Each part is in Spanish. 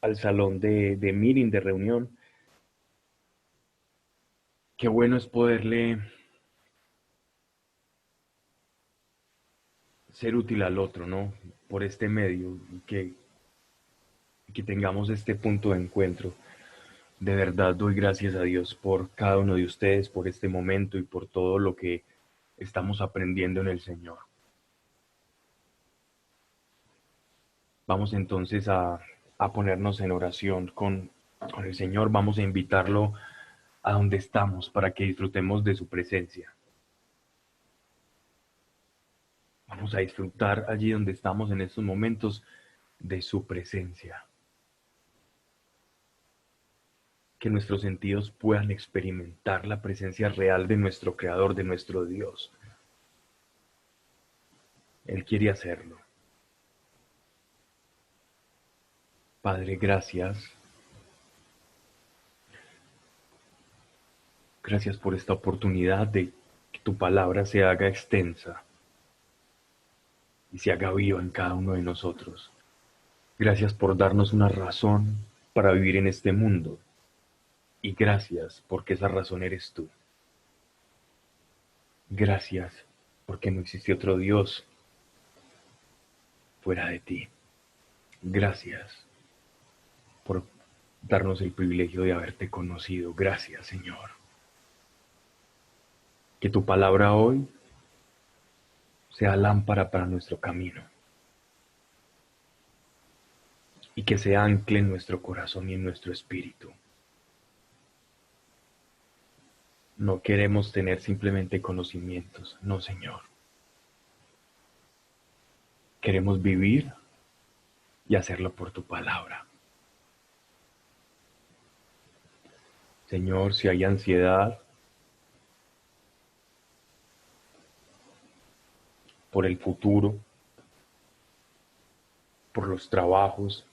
al salón de meeting, de reunión. Qué bueno es poderle ser útil al otro, ¿no? Por este medio, que tengamos este punto de encuentro. De verdad doy gracias a Dios por cada uno de ustedes, por este momento y por todo lo que estamos aprendiendo en el Señor. Vamos entonces a ponernos en oración con el Señor. Vamos a invitarlo a donde estamos para que disfrutemos de su presencia. Vamos a disfrutar allí donde estamos en estos momentos de su presencia. Que nuestros sentidos puedan experimentar la presencia real de nuestro Creador, de nuestro Dios. Él quiere hacerlo. Padre, gracias. Gracias por esta oportunidad de que tu palabra se haga extensa y se haga viva en cada uno de nosotros. Gracias por darnos una razón para vivir en este mundo. Y gracias porque esa razón eres tú. Gracias porque no existe otro Dios fuera de ti. Gracias por darnos el privilegio de haberte conocido. Gracias, Señor. Que tu palabra hoy sea lámpara para nuestro camino y que se ancle en nuestro corazón y en nuestro espíritu. No queremos tener simplemente conocimientos, no, Señor. Queremos vivir y hacerlo por tu palabra. Señor, si hay ansiedad por el futuro, por los trabajos,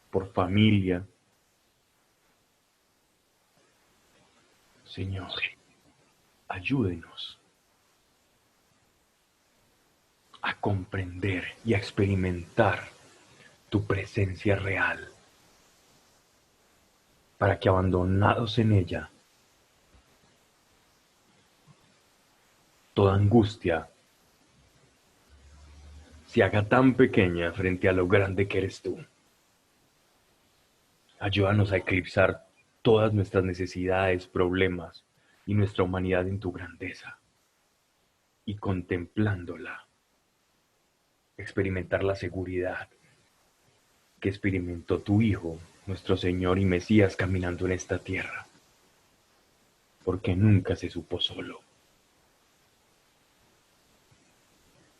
por familia, Señor, ayúdenos a comprender y a experimentar tu presencia real, para que abandonados en ella, toda angustia se haga tan pequeña frente a lo grande que eres tú. Ayúdanos a eclipsar todas nuestras necesidades, problemas y nuestra humanidad en tu grandeza, y contemplándola, experimentar la seguridad que experimentó tu Hijo, nuestro Señor y Mesías, caminando en esta tierra, porque nunca se supo solo.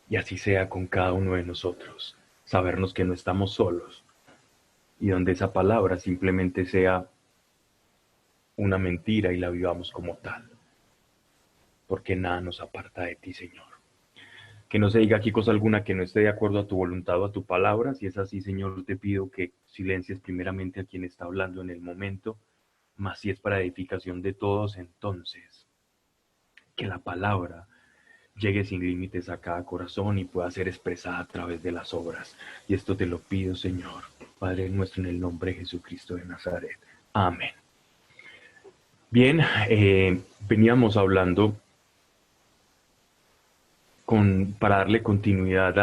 Y así sea con cada uno de nosotros, sabernos que no estamos solos, y donde esa palabra simplemente sea una mentira y la vivamos como tal, porque nada nos aparta de ti, Señor. Que no se diga aquí cosa alguna que no esté de acuerdo a tu voluntad o a tu palabra. Si es así, Señor, te pido que silencies primeramente a quien está hablando en el momento, mas si es para edificación de todos, entonces que la palabra llegue sin límites a cada corazón y pueda ser expresada a través de las obras. Y esto te lo pido, Señor, Padre nuestro, en el nombre de Jesucristo de Nazaret. Amén. Bien, veníamos hablando para darle continuidad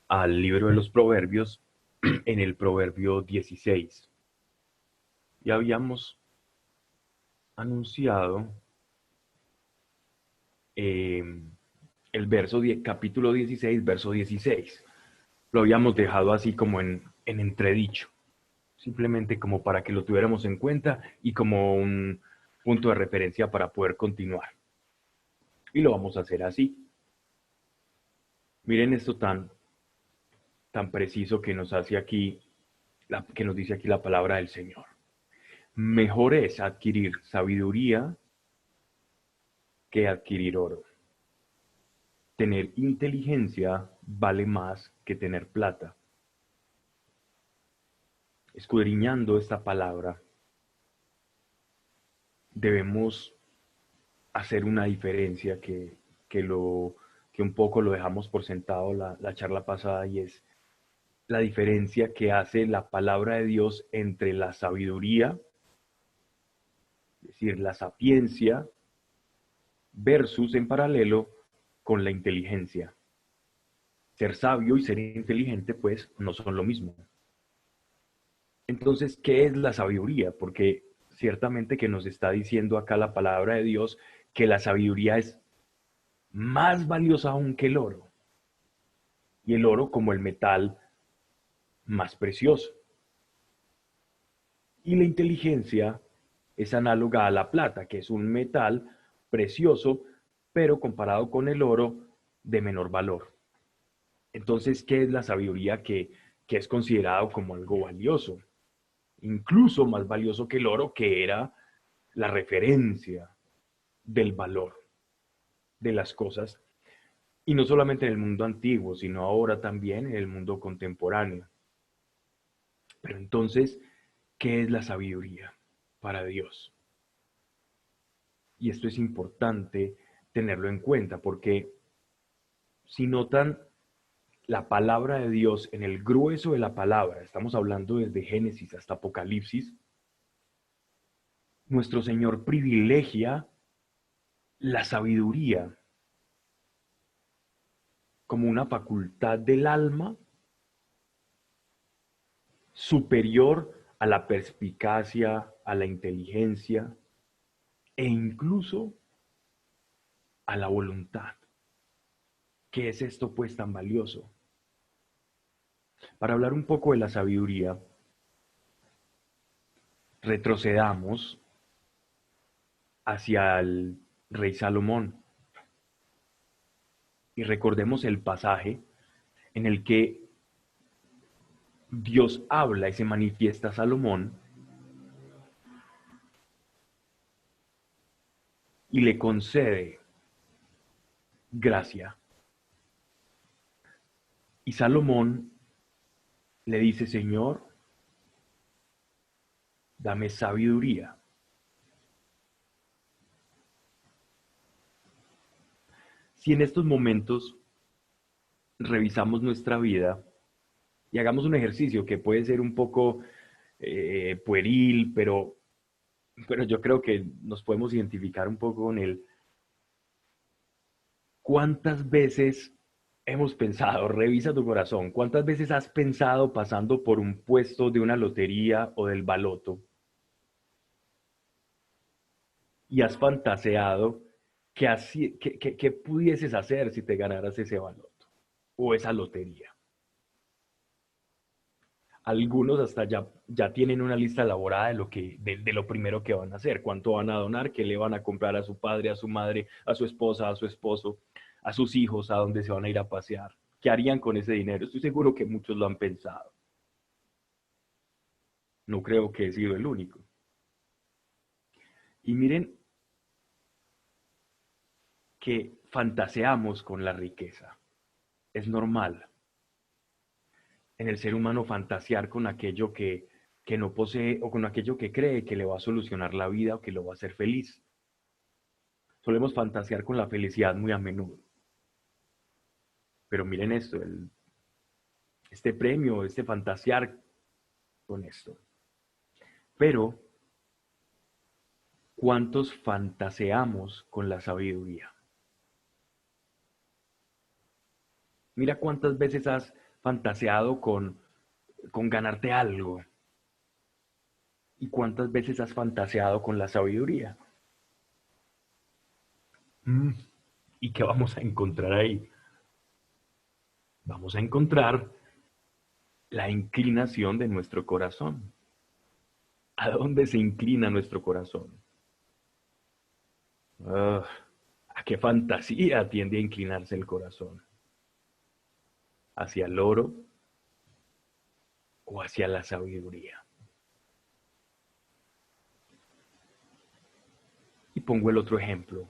al libro de los Proverbios en el Proverbio 16. Ya habíamos anunciado eh, el verso capítulo 16, verso 16. Lo habíamos dejado así como en entredicho, simplemente como para que lo tuviéramos en cuenta y como un punto de referencia para poder continuar. Y lo vamos a hacer así. Miren esto tan preciso que nos hace aquí, que nos dice aquí la palabra del Señor. Mejor es adquirir sabiduría que adquirir oro. Tener inteligencia vale más que tener plata. Escudriñando esta palabra, debemos hacer una diferencia que un poco lo dejamos por sentado la charla pasada, y es la diferencia que hace la palabra de Dios entre la sabiduría, es decir, la sapiencia, versus en paralelo con la inteligencia. Ser sabio y ser inteligente, pues, no son lo mismo. Entonces, ¿qué es la sabiduría? Porque ciertamente que nos está diciendo acá la palabra de Dios que la sabiduría es más valiosa aún que el oro. Y el oro como el metal más precioso. Y la inteligencia es análoga a la plata, que es un metal precioso, pero comparado con el oro, de menor valor. Entonces, ¿qué es la sabiduría que es considerado como algo valioso? Incluso más valioso que el oro, que era la referencia del valor de las cosas. Y no solamente en el mundo antiguo, sino ahora también en el mundo contemporáneo. Pero entonces, ¿qué es la sabiduría para Dios? Y esto es importante tenerlo en cuenta porque si notan la palabra de Dios en el grueso de la palabra, estamos hablando desde Génesis hasta Apocalipsis, nuestro Señor privilegia la sabiduría como una facultad del alma superior a la perspicacia, a la inteligencia e incluso a la voluntad. ¿Qué es esto pues tan valioso? Para hablar un poco de la sabiduría, retrocedamos hacia el rey Salomón y recordemos el pasaje en el que Dios habla y se manifiesta a Salomón y le concede gracia. Y Salomón le dice, Señor, dame sabiduría. Si en estos momentos revisamos nuestra vida y hagamos un ejercicio que puede ser un poco pueril, pero yo creo que nos podemos identificar un poco con él. ¿Cuántas veces hemos pensado, revisa tu corazón, cuántas veces has pensado pasando por un puesto de una lotería o del baloto y has fantaseado que pudieses hacer si te ganaras ese baloto o esa lotería? Algunos hasta ya tienen una lista elaborada de lo primero que van a hacer, cuánto van a donar, qué le van a comprar a su padre, a su madre, a su esposa, a su esposo, a sus hijos, a dónde se van a ir a pasear, qué harían con ese dinero. Estoy seguro que muchos lo han pensado. No creo que he sido el único. Y miren que fantaseamos con la riqueza. Es normal en el ser humano fantasear con aquello que no posee o con aquello que cree que le va a solucionar la vida o que lo va a hacer feliz. Solemos fantasear con la felicidad muy a menudo. Pero miren esto, este premio, este fantasear con esto. Pero, ¿cuántos fantaseamos con la sabiduría? Mira cuántas veces has fantaseado con ganarte algo. ¿Y cuántas veces has fantaseado con la sabiduría? Mm, ¿Y qué vamos a encontrar ahí? Vamos a encontrar la inclinación de nuestro corazón. ¿A dónde se inclina nuestro corazón? Uh, ¿A qué fantasía tiende a inclinarse el corazón? ¿Hacia el oro o hacia la sabiduría? Y pongo el otro ejemplo.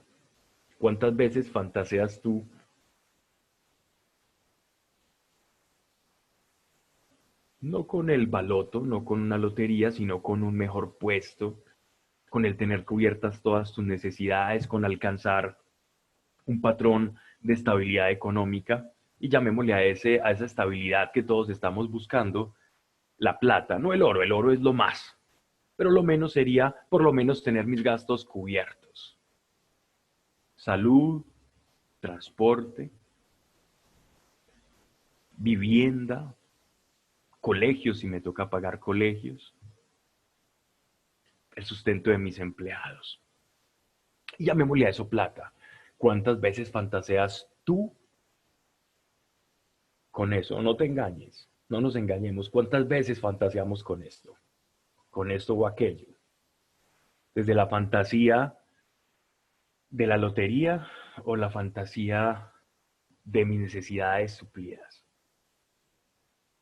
¿Cuántas veces fantaseas tú no con el baloto, no con una lotería, sino con un mejor puesto, con el tener cubiertas todas tus necesidades, con alcanzar un patrón de estabilidad económica? y llamémosle a esa estabilidad que todos estamos buscando, la plata, no el oro es lo más, pero lo menos sería por lo menos tener mis gastos cubiertos. Salud, transporte, vivienda, colegios si me toca pagar colegios, el sustento de mis empleados. Y llamémosle a eso plata. ¿Cuántas veces fantaseas tú con eso? No te engañes, no nos engañemos. ¿Cuántas veces fantaseamos con esto o aquello? Desde la fantasía de la lotería o la fantasía de mis necesidades suplidas.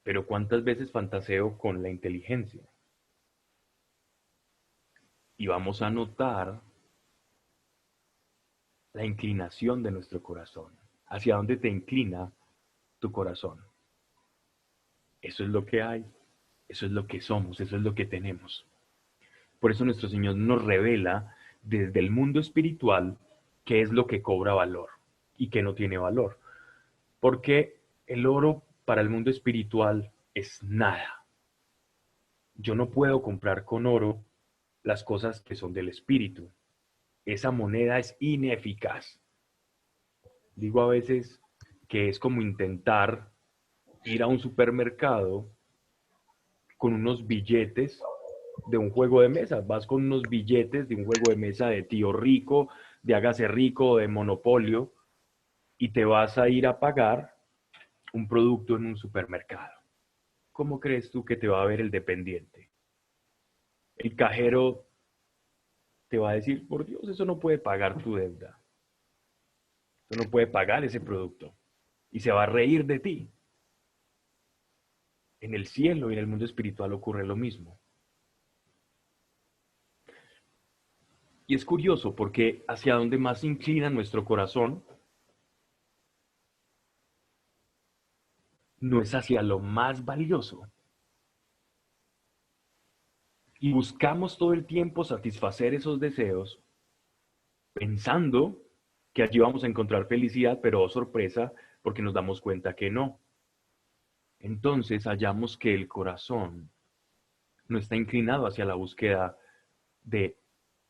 Pero ¿cuántas veces fantaseo con la inteligencia? Y vamos a notar la inclinación de nuestro corazón. ¿Hacia dónde te inclina tu corazón? Eso es lo que hay, eso es lo que somos, eso es lo que tenemos. Por eso nuestro Señor nos revela desde el mundo espiritual qué es lo que cobra valor y qué no tiene valor. Porque el oro para el mundo espiritual es nada. Yo no puedo comprar con oro las cosas que son del espíritu. Esa moneda es ineficaz. Digo a veces que es como intentar ir a un supermercado con unos billetes de un juego de mesa. Vas con unos billetes de un juego de mesa de tío rico, de hágase rico, de monopolio, y te vas a ir a pagar un producto en un supermercado. ¿Cómo crees tú que te va a ver el dependiente? El cajero te va a decir, por Dios, eso no puede pagar tu deuda. Eso no puede pagar ese producto. Y se va a reír de ti. En el cielo y en el mundo espiritual ocurre lo mismo. Y es curioso porque hacia donde más inclina nuestro corazón no es hacia lo más valioso. Y buscamos todo el tiempo satisfacer esos deseos pensando que allí vamos a encontrar felicidad, pero oh sorpresa, porque nos damos cuenta que no. Entonces hallamos que el corazón no está inclinado hacia la búsqueda de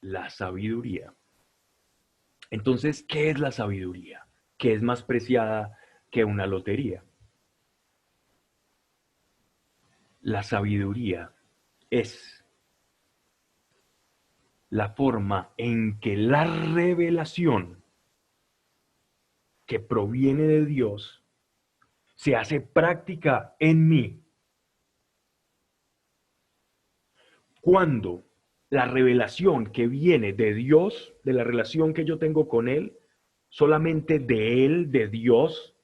la sabiduría. Entonces, ¿qué es la sabiduría? ¿Qué es más preciada que una lotería? La sabiduría es la forma en que la revelación que proviene de Dios se hace práctica en mí. Cuando la revelación que viene de Dios, de la relación que yo tengo con Él, solamente de Él, de Dios,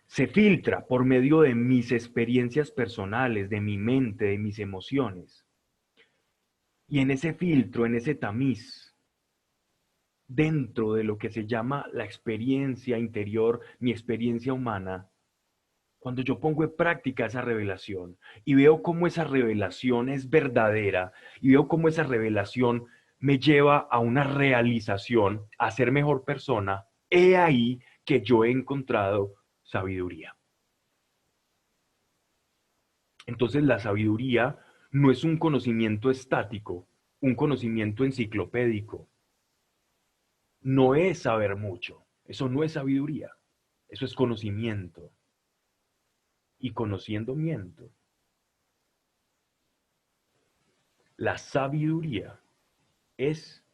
se filtra por medio de mis experiencias personales, de mi mente, de mis emociones. Y en ese filtro, en ese tamiz, dentro de lo que se llama la experiencia interior, mi experiencia humana, cuando yo pongo en práctica esa revelación y veo cómo esa revelación es verdadera y veo cómo esa revelación me lleva a una realización, a ser mejor persona, he ahí que yo he encontrado sabiduría. Entonces la sabiduría no es un conocimiento estático, un conocimiento enciclopédico. No es saber mucho. Eso no es sabiduría. Eso es conocimiento. Y conociendo miento. La sabiduría es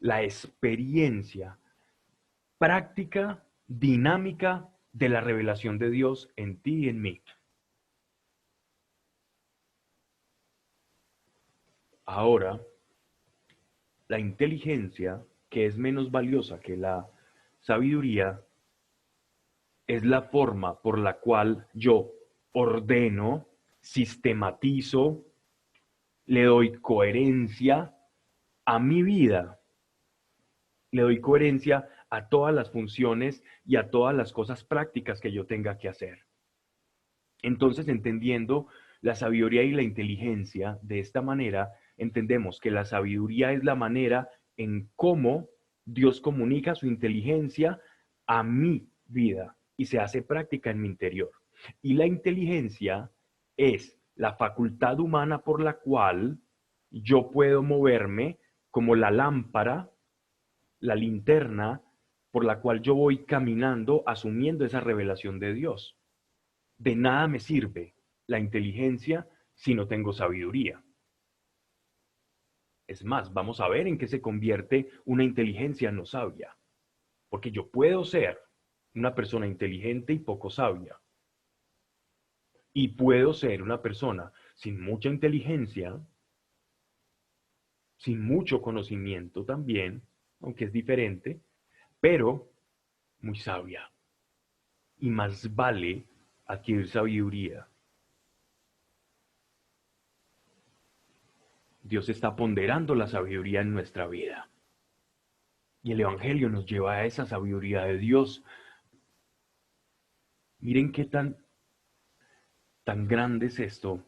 la experiencia práctica, dinámica de la revelación de Dios en ti y en mí. Ahora, la inteligencia, que es menos valiosa que la sabiduría, es la forma por la cual yo ordeno, sistematizo, le doy coherencia a mi vida, le doy coherencia a todas las funciones y a todas las cosas prácticas que yo tenga que hacer. Entonces, entendiendo la sabiduría y la inteligencia de esta manera, entendemos que la sabiduría es la manera en cómo Dios comunica su inteligencia a mi vida y se hace práctica en mi interior. Y la inteligencia es la facultad humana por la cual yo puedo moverme como la lámpara, la linterna, por la cual yo voy caminando asumiendo esa revelación de Dios. De nada me sirve la inteligencia si no tengo sabiduría. Es más, vamos a ver en qué se convierte una inteligencia no sabia. Porque yo puedo ser una persona inteligente y poco sabia. Y puedo ser una persona sin mucha inteligencia, sin mucho conocimiento también, aunque es diferente, pero muy sabia. Y más vale adquirir sabiduría. Dios está ponderando la sabiduría en nuestra vida. Y el Evangelio nos lleva a esa sabiduría de Dios. Miren qué tan grande es esto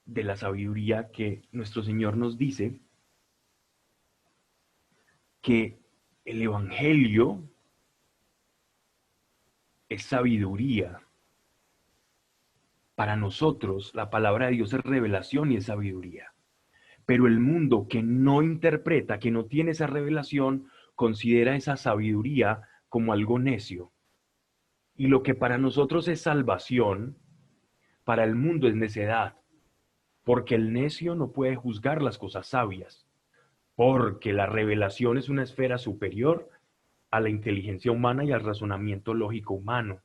de la sabiduría que nuestro Señor nos dice que el Evangelio es sabiduría. Para nosotros, la palabra de Dios es revelación y es sabiduría. Pero el mundo que no interpreta, que no tiene esa revelación, considera esa sabiduría como algo necio. Y lo que para nosotros es salvación, para el mundo es necedad. Porque el necio no puede juzgar las cosas sabias. Porque la revelación es una esfera superior a la inteligencia humana y al razonamiento lógico humano.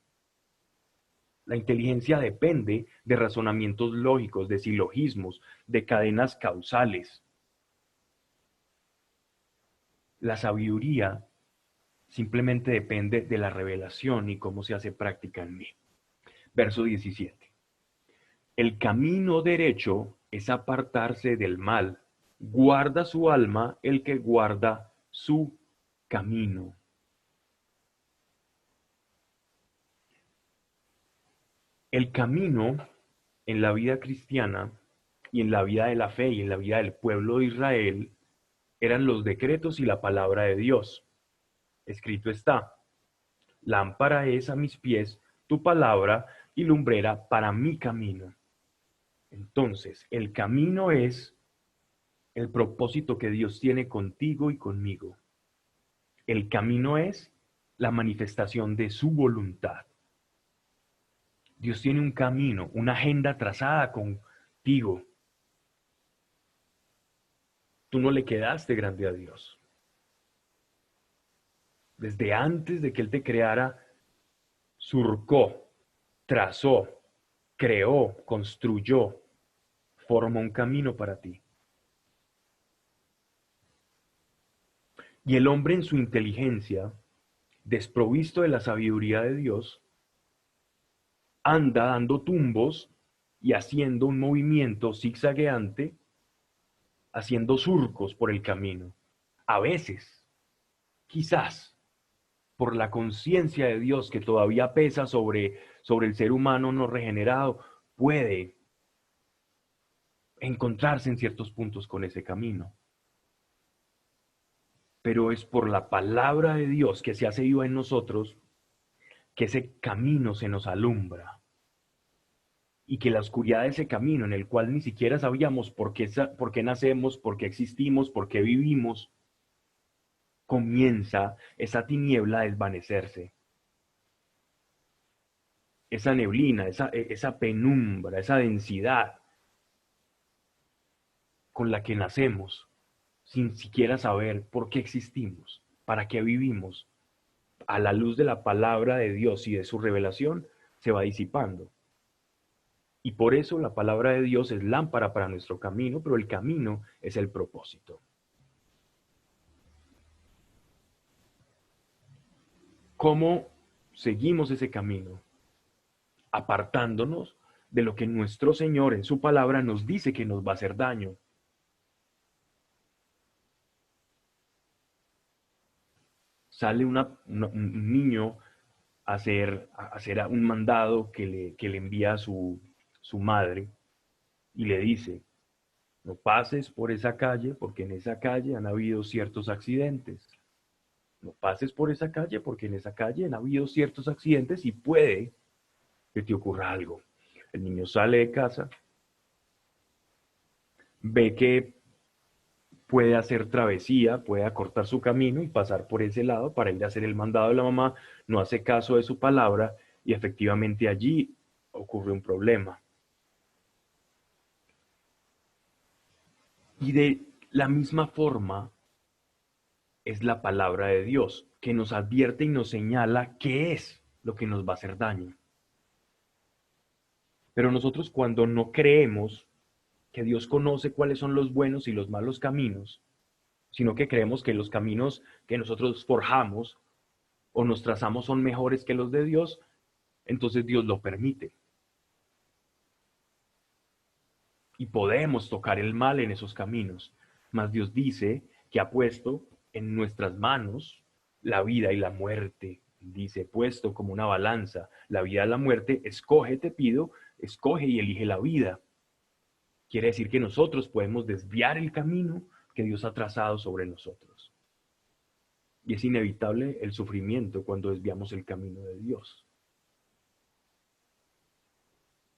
La inteligencia depende de razonamientos lógicos, de silogismos, de cadenas causales. La sabiduría simplemente depende de la revelación y cómo se hace práctica en mí. Verso 17. El camino derecho es apartarse del mal. Guarda su alma el que guarda su camino. El camino en la vida cristiana y en la vida de la fe y en la vida del pueblo de Israel eran los decretos y la palabra de Dios. Escrito está: lámpara es a mis pies tu palabra y lumbrera para mi camino. Entonces, el camino es el propósito que Dios tiene contigo y conmigo. El camino es la manifestación de su voluntad. Dios tiene un camino, una agenda trazada contigo. Tú no le quedaste grande a Dios. Desde antes de que Él te creara, surcó, trazó, creó, construyó, formó un camino para ti. Y el hombre en su inteligencia, desprovisto de la sabiduría de Dios, anda dando tumbos y haciendo un movimiento zigzagueante, haciendo surcos por el camino. A veces, quizás, por la conciencia de Dios que todavía pesa sobre el ser humano no regenerado, puede encontrarse en ciertos puntos con ese camino. Pero es por la palabra de Dios que se hace viva en nosotros que ese camino se nos alumbra. Y que la oscuridad de ese camino en el cual ni siquiera sabíamos por qué nacemos, por qué existimos, por qué vivimos, comienza esa tiniebla a desvanecerse. Esa neblina, esa penumbra, esa densidad con la que nacemos, sin siquiera saber por qué existimos, para qué vivimos, a la luz de la palabra de Dios y de su revelación, se va disipando. Y por eso la palabra de Dios es lámpara para nuestro camino, pero el camino es el propósito. ¿Cómo seguimos ese camino? Apartándonos de lo que nuestro Señor en su palabra nos dice que nos va a hacer daño. Sale un niño a hacer un mandado que le envía a su madre y le dice: no pases por esa calle porque en esa calle han habido ciertos accidentes. No pases por esa calle porque en esa calle han habido ciertos accidentes y puede que te ocurra algo. El niño sale de casa, ve que puede hacer travesía, puede acortar su camino y pasar por ese lado para ir a hacer el mandado de la mamá, no hace caso de su palabra y efectivamente allí ocurre un problema. Y de la misma forma es la palabra de Dios, que nos advierte y nos señala qué es lo que nos va a hacer daño. Pero nosotros cuando no creemos que Dios conoce cuáles son los buenos y los malos caminos, sino que creemos que los caminos que nosotros forjamos o nos trazamos son mejores que los de Dios, entonces Dios lo permite. Y podemos tocar el mal en esos caminos. Mas Dios dice que ha puesto en nuestras manos la vida y la muerte. Dice, puesto como una balanza, la vida y la muerte, escoge, te pido, escoge y elige la vida. Quiere decir que nosotros podemos desviar el camino que Dios ha trazado sobre nosotros. Y es inevitable el sufrimiento cuando desviamos el camino de Dios.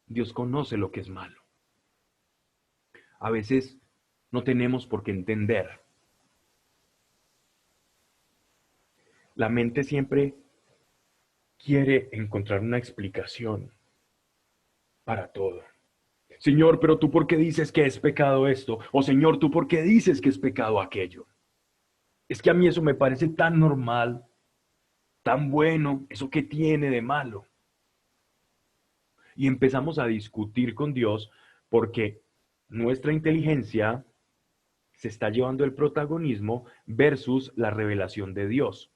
Dios conoce lo que es malo. A veces no tenemos por qué entender. La mente siempre quiere encontrar una explicación para todo. Señor, pero tú ¿por qué dices que es pecado esto? O Señor, ¿tú por qué dices que es pecado aquello? Es que a mí eso me parece tan normal, tan bueno, ¿eso qué tiene de malo? Y empezamos a discutir con Dios porque nuestra inteligencia se está llevando el protagonismo versus la revelación de Dios.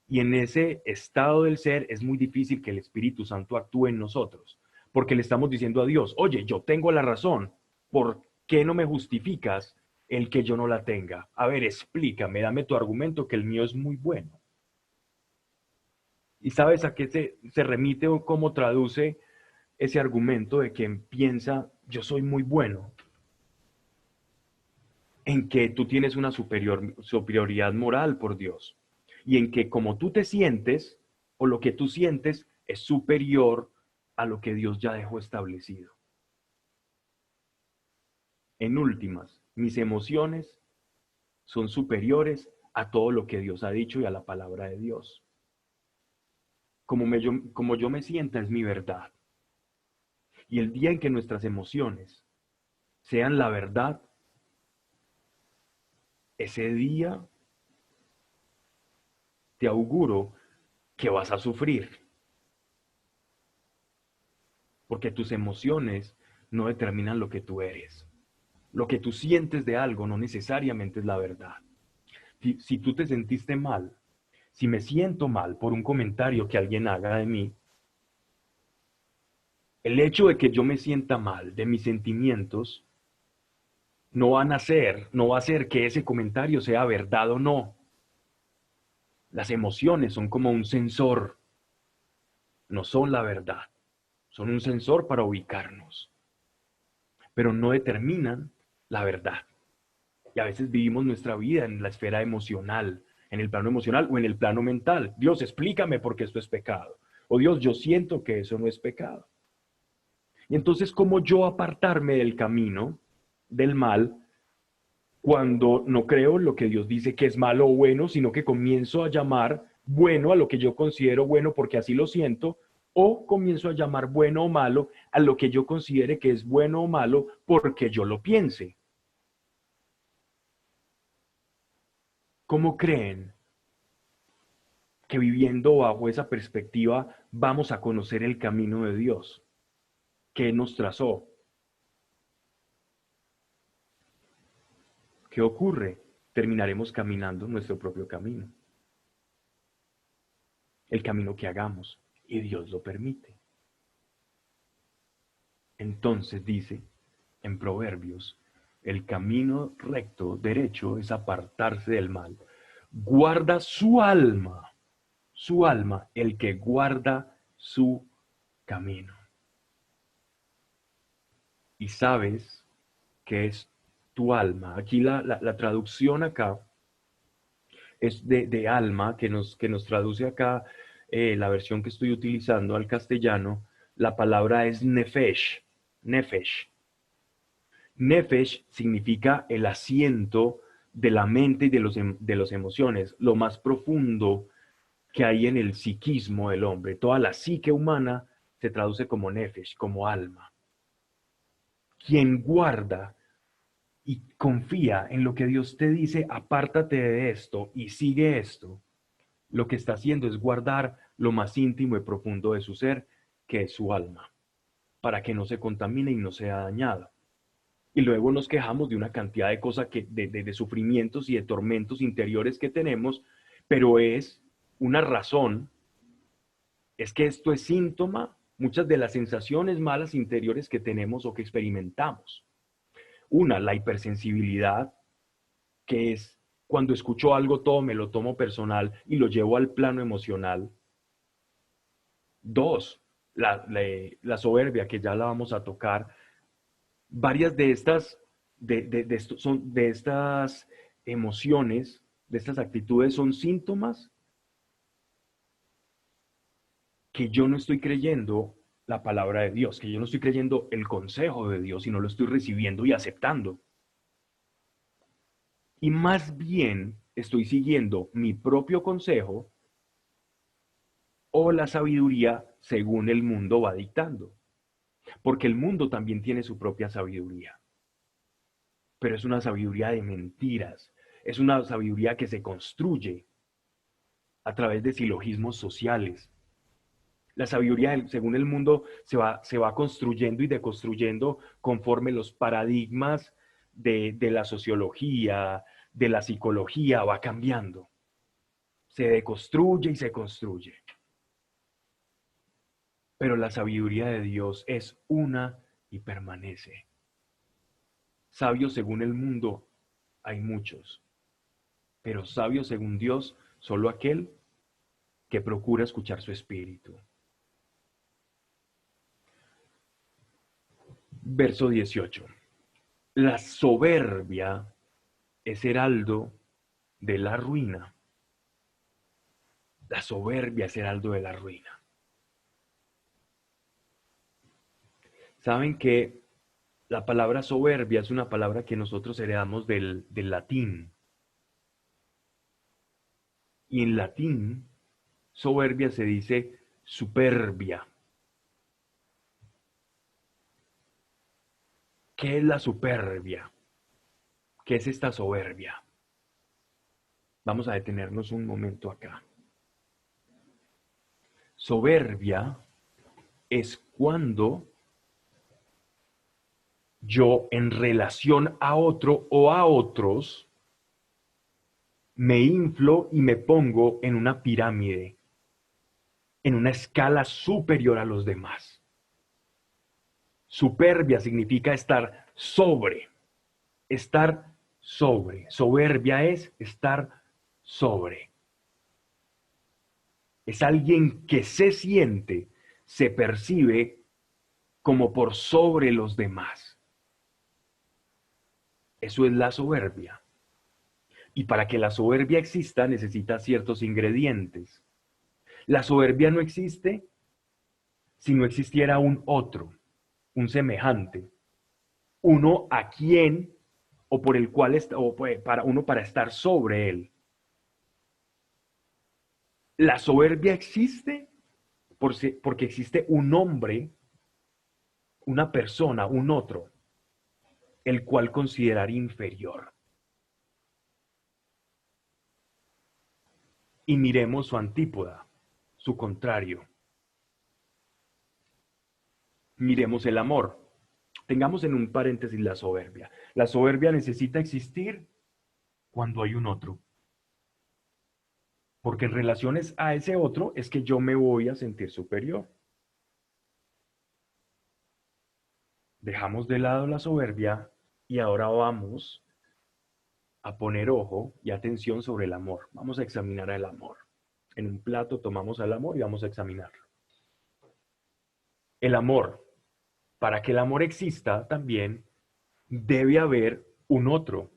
Y en ese estado del ser es muy difícil que el Espíritu Santo actúe en nosotros, porque le estamos diciendo a Dios, oye, yo tengo la razón, ¿por qué no me justificas el que yo no la tenga? A ver, explícame, dame tu argumento, que el mío es muy bueno. ¿Y sabes a qué se remite o cómo traduce ese argumento de quien piensa, yo soy muy bueno? En que tú tienes una superioridad moral por Dios y en que como tú te sientes o lo que tú sientes es superior a lo que Dios ya dejó establecido. En últimas, mis emociones son superiores a todo lo que Dios ha dicho y a la palabra de Dios. Como yo me sienta es mi verdad. Y el día en que nuestras emociones sean la verdad, ese día te auguro que vas a sufrir, porque tus emociones no determinan lo que tú eres. Lo que tú sientes de algo no necesariamente es la verdad. Si tú te sentiste mal, si me siento mal por un comentario que alguien haga de mí, el hecho de que yo me sienta mal de mis sentimientos no va a hacer que ese comentario sea verdad o no. Las emociones son como un sensor, no son la verdad, son un sensor para ubicarnos, pero no determinan la verdad. Y a veces vivimos nuestra vida en la esfera emocional, en el plano emocional o en el plano mental. Dios, explícame por qué esto es pecado. O Dios, yo siento que eso no es pecado. Y entonces, ¿cómo yo apartarme del camino, del mal, cuando no creo lo que Dios dice que es malo o bueno, sino que comienzo a llamar bueno a lo que yo considero bueno porque así lo siento, o comienzo a llamar bueno o malo a lo que yo considere que es bueno o malo porque yo lo piense? ¿Cómo creen que viviendo bajo esa perspectiva vamos a conocer el camino de Dios que nos trazó? ¿Qué ocurre? Terminaremos caminando nuestro propio camino, el camino que hagamos, y Dios lo permite. Entonces dice en Proverbios, el camino recto, derecho, es apartarse del mal. Guarda su alma, el que guarda su camino. Y sabes que es tu alma. Aquí la traducción acá es de alma, que nos traduce acá la versión que estoy utilizando al castellano, la palabra es nefesh, nefesh. Nefesh significa el asiento de la mente y de las emociones, lo más profundo que hay en el psiquismo del hombre. Toda la psique humana se traduce como nefesh, como alma. Quien guarda y confía en lo que Dios te dice, apártate de esto y sigue esto, lo que está haciendo es guardar lo más íntimo y profundo de su ser, que es su alma, para que no se contamine y no sea dañada. Y luego nos quejamos de una cantidad de cosas de sufrimientos y de tormentos interiores que tenemos, pero es una razón, es que esto es síntoma muchas de las sensaciones malas interiores que tenemos o que experimentamos. Una, la hipersensibilidad, que es cuando escucho algo todo me lo tomo personal y lo llevo al plano emocional. Dos, la soberbia, que ya la vamos a tocar. Varias de estas, de estas emociones, de estas actitudes son síntomas que yo no estoy creyendo la palabra de Dios, que yo no estoy creyendo el consejo de Dios, sino lo estoy recibiendo y aceptando. Y más bien estoy siguiendo mi propio consejo o la sabiduría según el mundo va dictando. Porque el mundo también tiene su propia sabiduría, pero es una sabiduría de mentiras, es una sabiduría que se construye a través de silogismos sociales. La sabiduría, según el mundo, se va construyendo y deconstruyendo conforme los paradigmas de la sociología, de la psicología, va cambiando. Se deconstruye y se construye. Pero la sabiduría de Dios es una y permanece. Sabios según el mundo hay muchos, pero sabio según Dios solo aquel que procura escuchar su espíritu. Verso 18. La soberbia es heraldo de la ruina. La soberbia es heraldo de la ruina. Saben que la palabra soberbia es una palabra que nosotros heredamos del latín. Y en latín, soberbia se dice superbia. ¿Qué es la superbia? ¿Qué es esta soberbia? Vamos a detenernos un momento acá. Soberbia es cuando yo en relación a otro o a otros me inflo y me pongo en una pirámide, en una escala superior a los demás. Superbia significa estar sobre, estar sobre. Soberbia es estar sobre. Es alguien que se siente, se percibe como por sobre los demás. Eso es la soberbia. Y para que la soberbia exista necesita ciertos ingredientes. La soberbia no existe si no existiera un otro, un semejante, uno a quien o por el cual está, o para uno para estar sobre él. La soberbia existe porque existe un hombre, una persona, un otro, el cual considerar inferior. Y miremos su antípoda, su contrario. Miremos el amor. Tengamos en un paréntesis la soberbia. La soberbia necesita existir cuando hay un otro. Porque en relaciones a ese otro es que yo me voy a sentir superior. Dejamos de lado la soberbia y ahora vamos a poner ojo y atención sobre el amor. Vamos a examinar el amor. En un plato tomamos el amor y vamos a examinarlo. El amor. Para que el amor exista también debe haber un otro.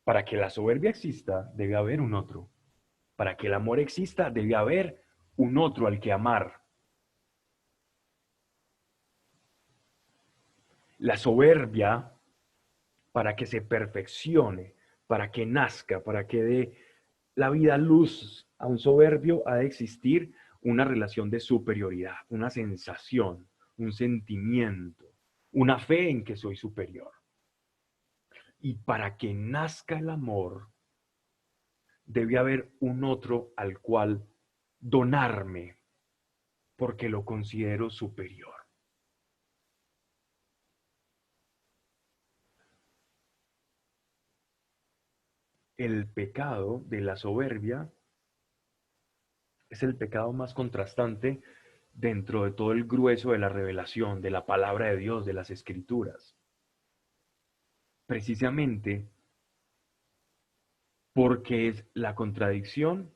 Para que la soberbia exista debe haber un otro. Para que el amor exista, debe haber un otro al que amar. La soberbia, para que se perfeccione, para que nazca, para que dé la vida a luz a un soberbio, ha de existir una relación de superioridad, una sensación, un sentimiento, una fe en que soy superior. Y para que nazca el amor, debe haber un otro al cual donarme, porque lo considero superior. El pecado de la soberbia es el pecado más contrastante dentro de todo el grueso de la revelación, de la palabra de Dios, de las escrituras. Precisamente porque es la contradicción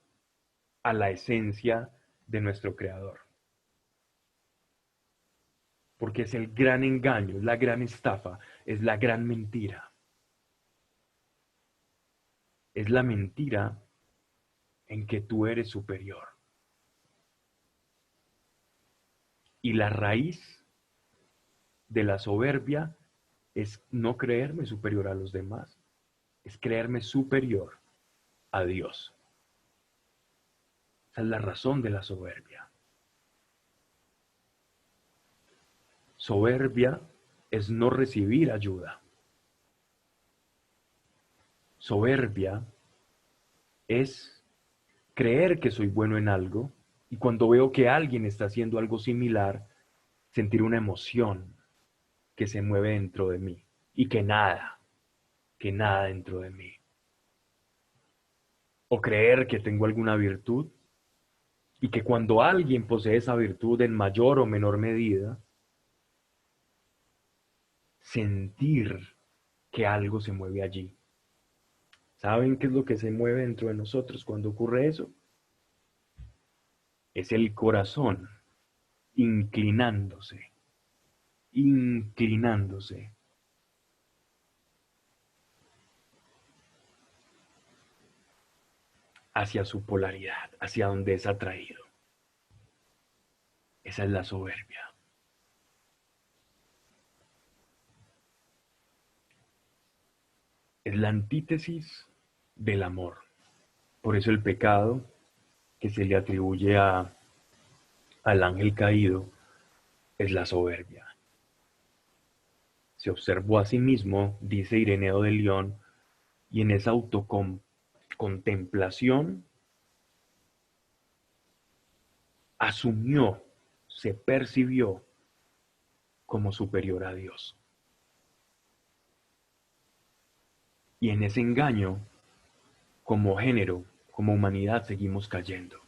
a la esencia de nuestro Creador. Porque es el gran engaño, es la gran estafa, es la gran mentira. Es la mentira en que tú eres superior. Y la raíz de la soberbia es no creerme superior a los demás, es creerme superior a Dios. Esa es la razón de la soberbia. Soberbia es no recibir ayuda. Soberbia es creer que soy bueno en algo y cuando veo que alguien está haciendo algo similar, sentir una emoción que se mueve dentro de mí y que nada dentro de mí. O creer que tengo alguna virtud y que cuando alguien posee esa virtud en mayor o menor medida, sentir que algo se mueve allí. ¿Saben qué es lo que se mueve dentro de nosotros cuando ocurre eso? Es el corazón inclinándose, inclinándose hacia su polaridad, hacia donde es atraído. Esa es la soberbia. Es la antítesis del amor. Por eso el pecado que se le atribuye al ángel caído es la soberbia. Se observó a sí mismo, dice Ireneo de León, y en esa autocontemplación asumió, se percibió como superior a Dios. Y en ese engaño, como género, como humanidad, seguimos cayendo.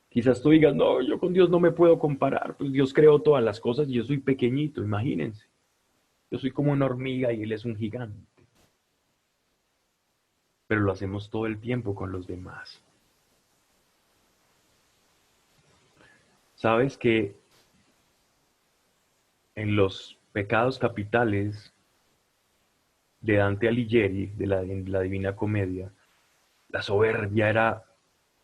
Quizás tú digas, no, yo con Dios no me puedo comparar, pues Dios creó todas las cosas y yo soy pequeñito, imagínense. Yo soy como una hormiga y Él es un gigante. Pero lo hacemos todo el tiempo con los demás. ¿Sabes que en los pecados capitales de Dante Alighieri, en la Divina Comedia, la soberbia era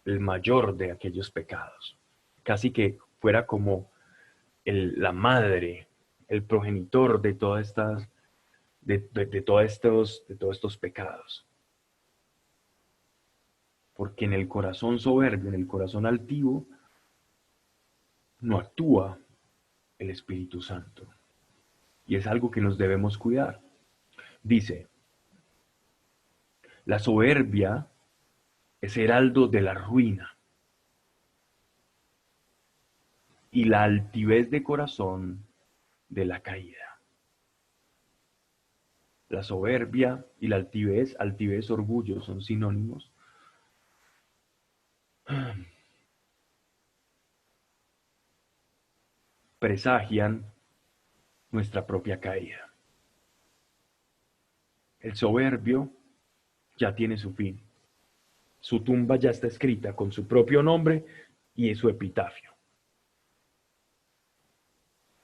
el mayor de aquellos pecados? Casi que fuera como la madre, el progenitor de todas estas, de todos estos pecados. Porque en el corazón soberbio, en el corazón altivo, no actúa el Espíritu Santo. Y es algo que nos debemos cuidar. Dice, la soberbia es heraldo de la ruina y la altivez de corazón de la caída. La soberbia y la altivez, orgullo, son sinónimos. Presagian nuestra propia caída. El soberbio ya tiene su fin. Su tumba ya está escrita con su propio nombre y su epitafio.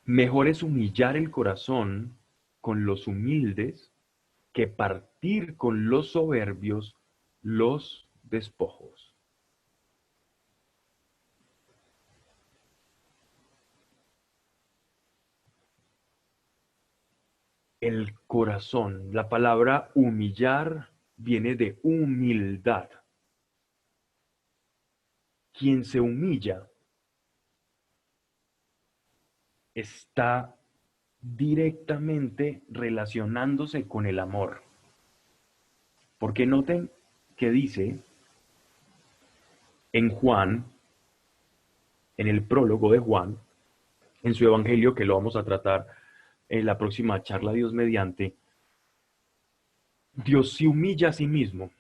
Mejor es humillar el corazón con los humildes que partir con los soberbios los despojos. El corazón, la palabra humillar viene de humildad. Quien se humilla está directamente relacionándose con el amor. Porque noten que dice en Juan, en el prólogo de Juan, en su evangelio, que lo vamos a tratar en la próxima charla Dios mediante, Dios se humilla a sí mismo,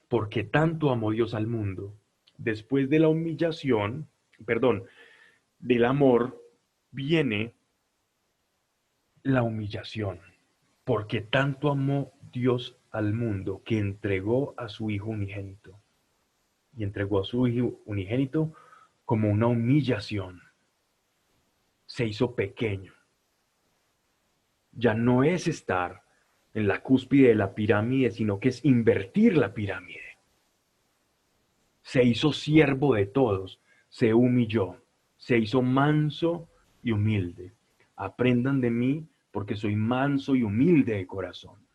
porque tanto amó Dios al mundo. Después de la humillación, perdón, del amor, viene la humillación, porque tanto amó Dios al mundo que entregó a su Hijo unigénito. Y entregó a su Hijo unigénito como una humillación. Se hizo pequeño. Ya no es estar en la cúspide de la pirámide, sino que es invertir la pirámide. Se hizo siervo de todos, se humilló, se hizo manso y humilde. Aprendan de mí, porque soy manso y humilde de corazón.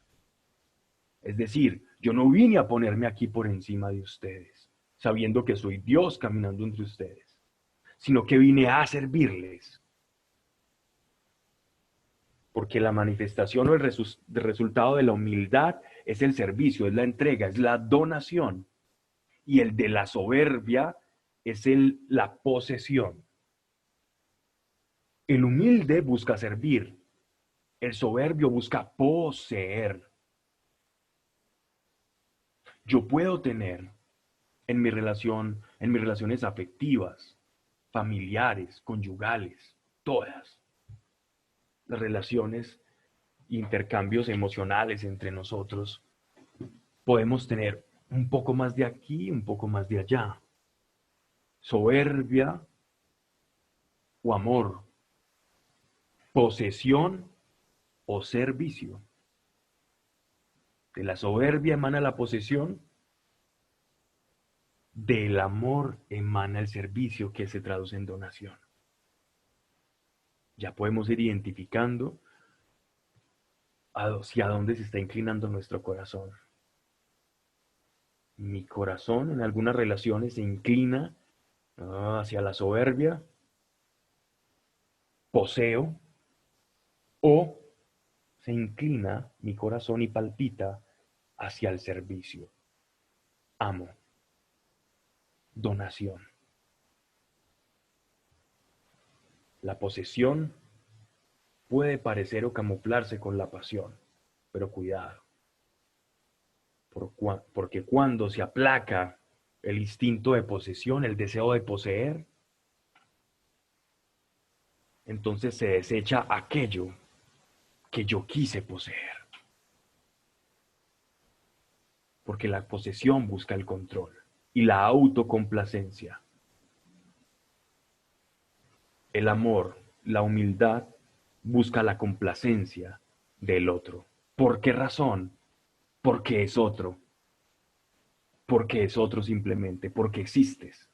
Es decir, yo no vine a ponerme aquí por encima de ustedes, sabiendo que soy Dios caminando entre ustedes, sino que vine a servirles. Porque la manifestación o el resultado de la humildad es el servicio, es la entrega, es la donación. Y el de la soberbia es la posesión. El humilde busca servir, el soberbio busca poseer. Yo puedo tener en mis relaciones afectivas, familiares, conyugales, todas las relaciones, intercambios emocionales entre nosotros, podemos tener un poco más de aquí, un poco más de allá. Soberbia o amor, posesión o servicio. De la soberbia emana la posesión, del amor emana el servicio que se traduce en donación. Ya podemos ir identificando hacia dónde se está inclinando nuestro corazón. Mi corazón en algunas relaciones se inclina hacia la soberbia, poseo, o se inclina mi corazón y palpita hacia el servicio. Amo. Donación. La posesión puede parecer o camuflarse con la pasión, pero cuidado. Porque cuando se aplaca el instinto de posesión, el deseo de poseer, entonces se desecha aquello que yo quise poseer. Porque la posesión busca el control y la autocomplacencia. El amor, la humildad, busca la complacencia del otro. ¿Por qué razón? Porque es otro. Porque es otro simplemente, porque existes.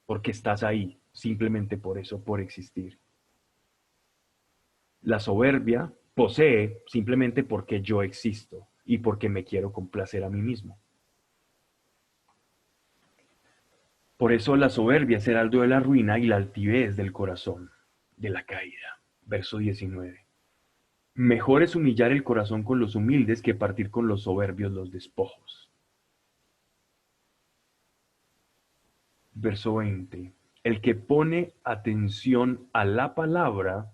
Porque estás ahí, simplemente por eso, por existir. La soberbia posee simplemente porque yo existo y porque me quiero complacer a mí mismo. Por eso la soberbia es el heraldo de la ruina y la altivez del corazón, de la caída. Verso 19. Mejor es humillar el corazón con los humildes que partir con los soberbios los despojos. Verso 20. El que pone atención a la palabra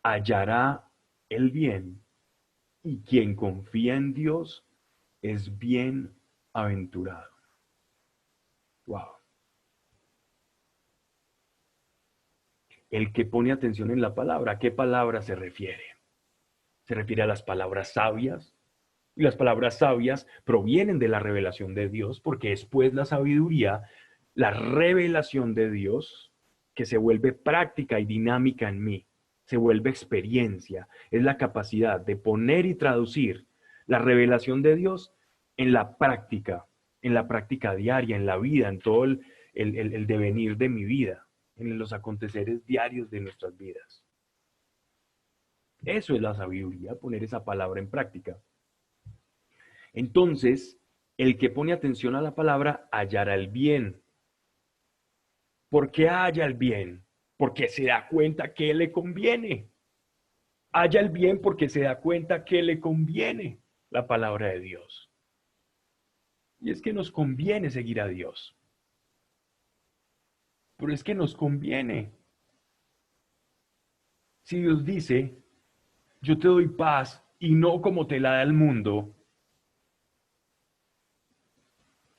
hallará el bien, y quien confía en Dios es bienaventurado. Wow. El que pone atención en la palabra, ¿a qué palabra se refiere? Se refiere a las palabras sabias, y las palabras sabias provienen de la revelación de Dios, porque es pues la sabiduría, la revelación de Dios, que se vuelve práctica y dinámica en mí, se vuelve experiencia, es la capacidad de poner y traducir la revelación de Dios en la práctica, en la práctica diaria, en la vida, en todo el devenir de mi vida, en los aconteceres diarios de nuestras vidas. Eso es la sabiduría, poner esa palabra en práctica. Entonces, el que pone atención a la palabra hallará el bien. ¿Por qué halla el bien? Porque se da cuenta que le conviene. Halla el bien porque se da cuenta que le conviene la palabra de Dios. Y es que nos conviene seguir a Dios. Pero es que nos conviene. Si Dios dice, yo te doy paz y no como te la da el mundo,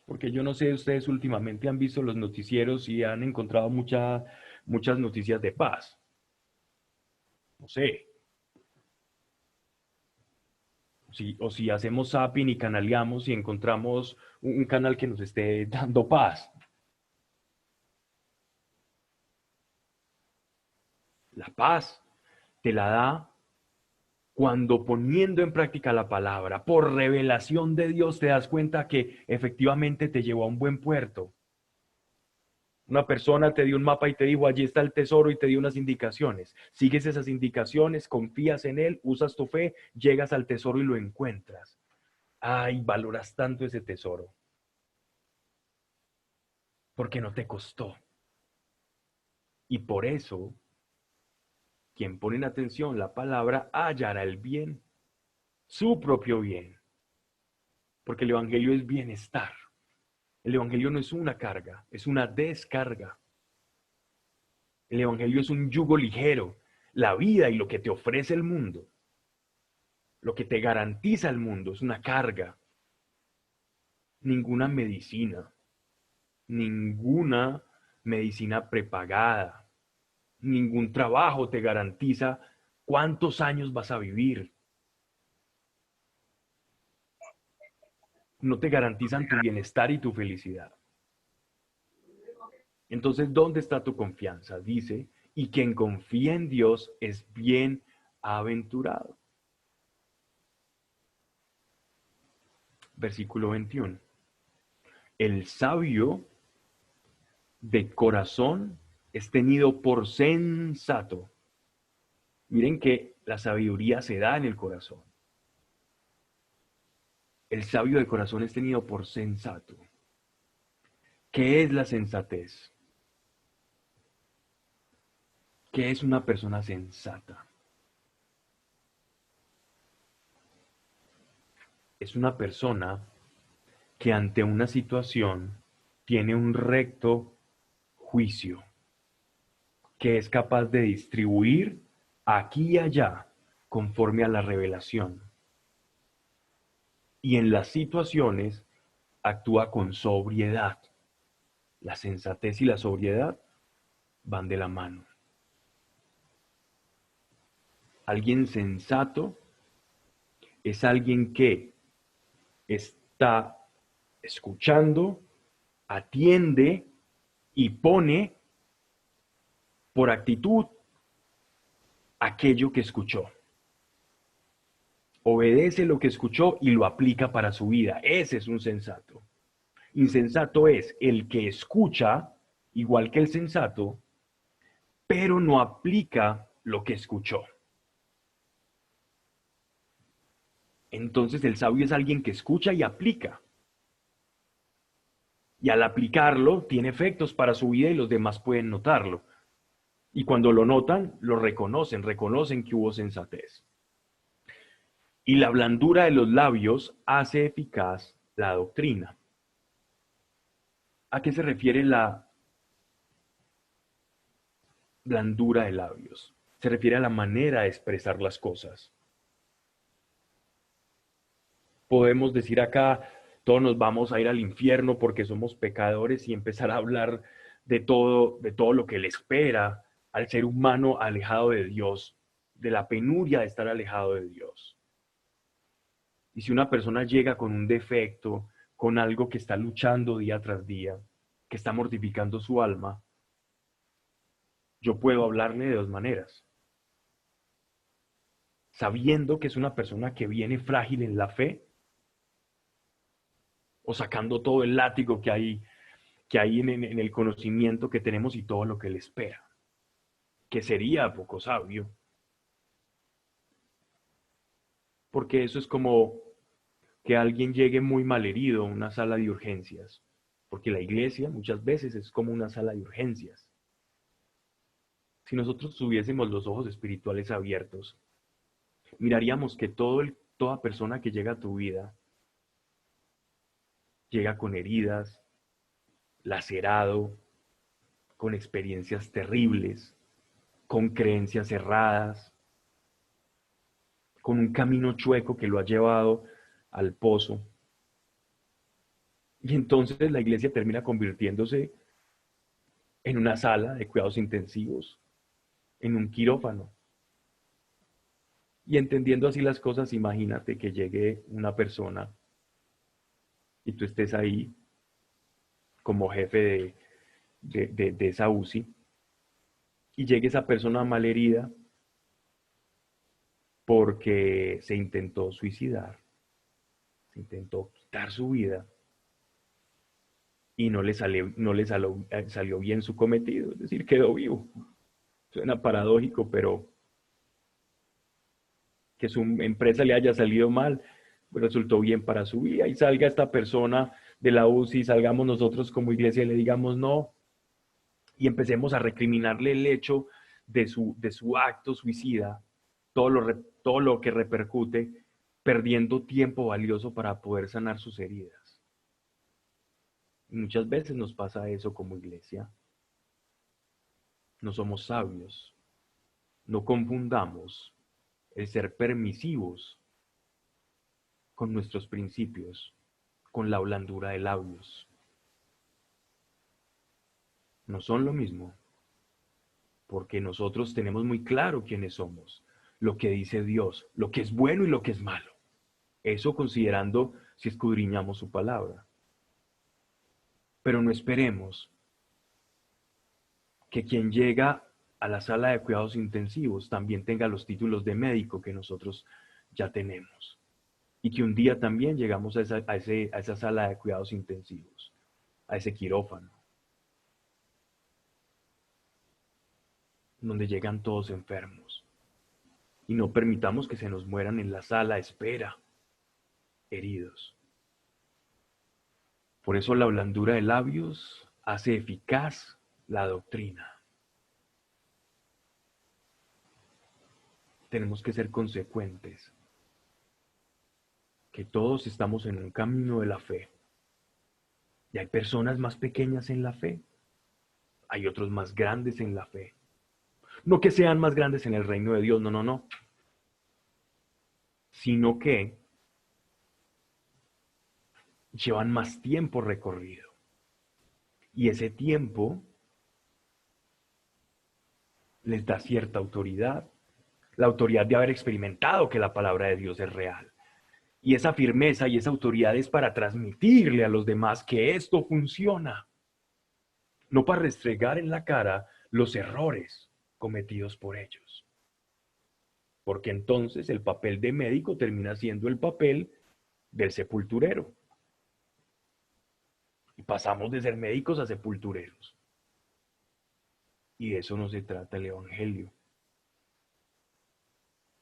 porque yo no sé, ustedes últimamente han visto los noticieros y han encontrado muchas noticias de paz. No sé, o si hacemos zapping y canaleamos y encontramos un canal que nos esté dando paz. La paz te la da cuando poniendo en práctica la palabra, por revelación de Dios, te das cuenta que efectivamente te llevó a un buen puerto. Una persona te dio un mapa y te dijo, allí está el tesoro y te dio unas indicaciones. Sigues esas indicaciones, confías en él, usas tu fe, llegas al tesoro y lo encuentras. Ay, valoras tanto ese tesoro. Porque no te costó. Y por eso, quien pone en atención la palabra hallará el bien, su propio bien. Porque el Evangelio es bienestar. El Evangelio no es una carga, es una descarga. El Evangelio es un yugo ligero. La vida y lo que te ofrece el mundo, lo que te garantiza el mundo, es una carga. Ninguna ninguna medicina prepagada, ningún trabajo te garantiza cuántos años vas a vivir. No te garantizan tu bienestar y tu felicidad. Entonces, ¿dónde está tu confianza? Dice, y quien confía en Dios es bienaventurado. Versículo 21. El sabio de corazón es tenido por sensato. Miren que la sabiduría se da en el corazón. El sabio de corazón es tenido por sensato. ¿Qué es la sensatez? ¿Qué es una persona sensata? Es una persona que ante una situación tiene un recto juicio, que es capaz de distribuir aquí y allá conforme a la revelación. Y en las situaciones actúa con sobriedad. La sensatez y la sobriedad van de la mano. Alguien sensato es alguien que está escuchando, atiende y pone por actitud aquello que escuchó. Obedece lo que escuchó y lo aplica para su vida. Ese es un sensato. Insensato es el que escucha, igual que el sensato, pero no aplica lo que escuchó. Entonces el sabio es alguien que escucha y aplica. Y al aplicarlo tiene efectos para su vida y los demás pueden notarlo. Y cuando lo notan, lo reconocen que hubo sensatez. Y la blandura de los labios hace eficaz la doctrina. ¿A qué se refiere la blandura de labios? Se refiere a la manera de expresar las cosas. Podemos decir acá, todos nos vamos a ir al infierno porque somos pecadores y empezar a hablar de todo lo que le espera al ser humano alejado de Dios, de la penuria de estar alejado de Dios. Y si una persona llega con un defecto, con algo que está luchando día tras día, que está mortificando su alma, yo puedo hablarle de dos maneras. Sabiendo que es una persona que viene frágil en la fe, o sacando todo el látigo que hay en el conocimiento que tenemos y todo lo que le espera, que sería poco sabio, porque eso es como que alguien llegue muy malherido a una sala de urgencias, porque la iglesia muchas veces es como una sala de urgencias. Si nosotros tuviésemos los ojos espirituales abiertos, miraríamos que toda persona que llega a tu vida llega con heridas, lacerado, con experiencias terribles, con creencias erradas, con un camino chueco que lo ha llevado al pozo. Y entonces la iglesia termina convirtiéndose en una sala de cuidados intensivos, en un quirófano. Y entendiendo así las cosas, imagínate que llegue una persona y tú estés ahí como jefe de esa UCI y llegue esa persona malherida porque se intentó suicidar, se intentó quitar su vida y no le salió bien su cometido, es decir, quedó vivo. Suena paradójico, pero que su empresa le haya salido mal, pues resultó bien para su vida y salga esta persona de la UCI, salgamos nosotros como iglesia y le digamos no y empecemos a recriminarle el hecho de su acto suicida, todo lo que repercute, perdiendo tiempo valioso para poder sanar sus heridas. Y muchas veces nos pasa eso como iglesia. No somos sabios. No confundamos el ser permisivos con nuestros principios, con la blandura de labios. No son lo mismo, porque nosotros tenemos muy claro quiénes somos, lo que dice Dios, lo que es bueno y lo que es malo. Eso considerando si escudriñamos su palabra. Pero no esperemos que quien llega a la sala de cuidados intensivos también tenga los títulos de médico que nosotros ya tenemos. Y que un día también llegamos a esa sala de cuidados intensivos, a ese quirófano, donde llegan todos enfermos. Y no permitamos que se nos mueran en la sala de espera, heridos. Por eso la blandura de labios hace eficaz la doctrina. Tenemos que ser consecuentes, que todos estamos en un camino de la fe. Y hay personas más pequeñas en la fe, hay otros más grandes en la fe. No que sean más grandes en el reino de Dios, no, no, no. Sino que llevan más tiempo recorrido. Y ese tiempo les da cierta autoridad, la autoridad de haber experimentado que la palabra de Dios es real. Y esa firmeza y esa autoridad es para transmitirle a los demás que esto funciona, no para restregar en la cara los errores cometidos por ellos. Porque entonces el papel de médico termina siendo el papel del sepulturero. Y pasamos de ser médicos a sepultureros. Y de eso no se trata el Evangelio.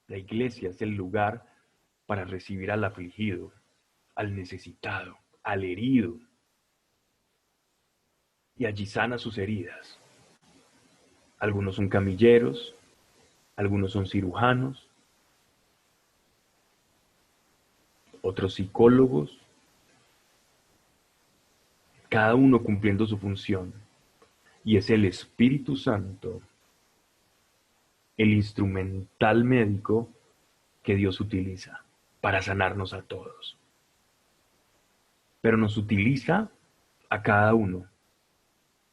La iglesia es el lugar para recibir al afligido, al necesitado, al herido. Y allí sana sus heridas. Algunos son camilleros, algunos son cirujanos, otros psicólogos, cada uno cumpliendo su función. Y es el Espíritu Santo, el instrumental médico que Dios utiliza para sanarnos a todos. Pero nos utiliza a cada uno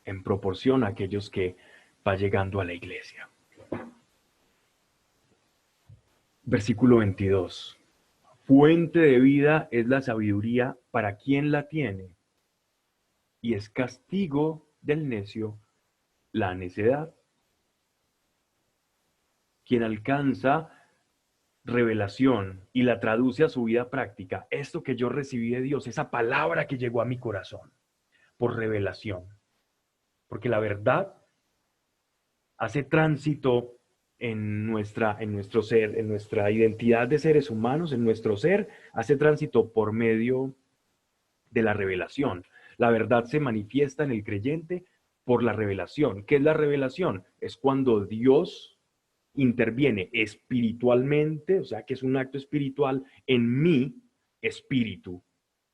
en proporción a aquellos que va llegando a la iglesia. Versículo 22. Fuente de vida es la sabiduría para quien la tiene, y es castigo del necio la necedad. Quien alcanza revelación y la traduce a su vida práctica, esto que yo recibí de Dios, esa palabra que llegó a mi corazón por revelación, porque la verdad hace tránsito en nuestro ser, en nuestra identidad de seres humanos, en nuestro ser, hace tránsito por medio de la revelación. La verdad se manifiesta en el creyente por la revelación. ¿Qué es la revelación? Es cuando Dios interviene espiritualmente, o sea, que es un acto espiritual en mi espíritu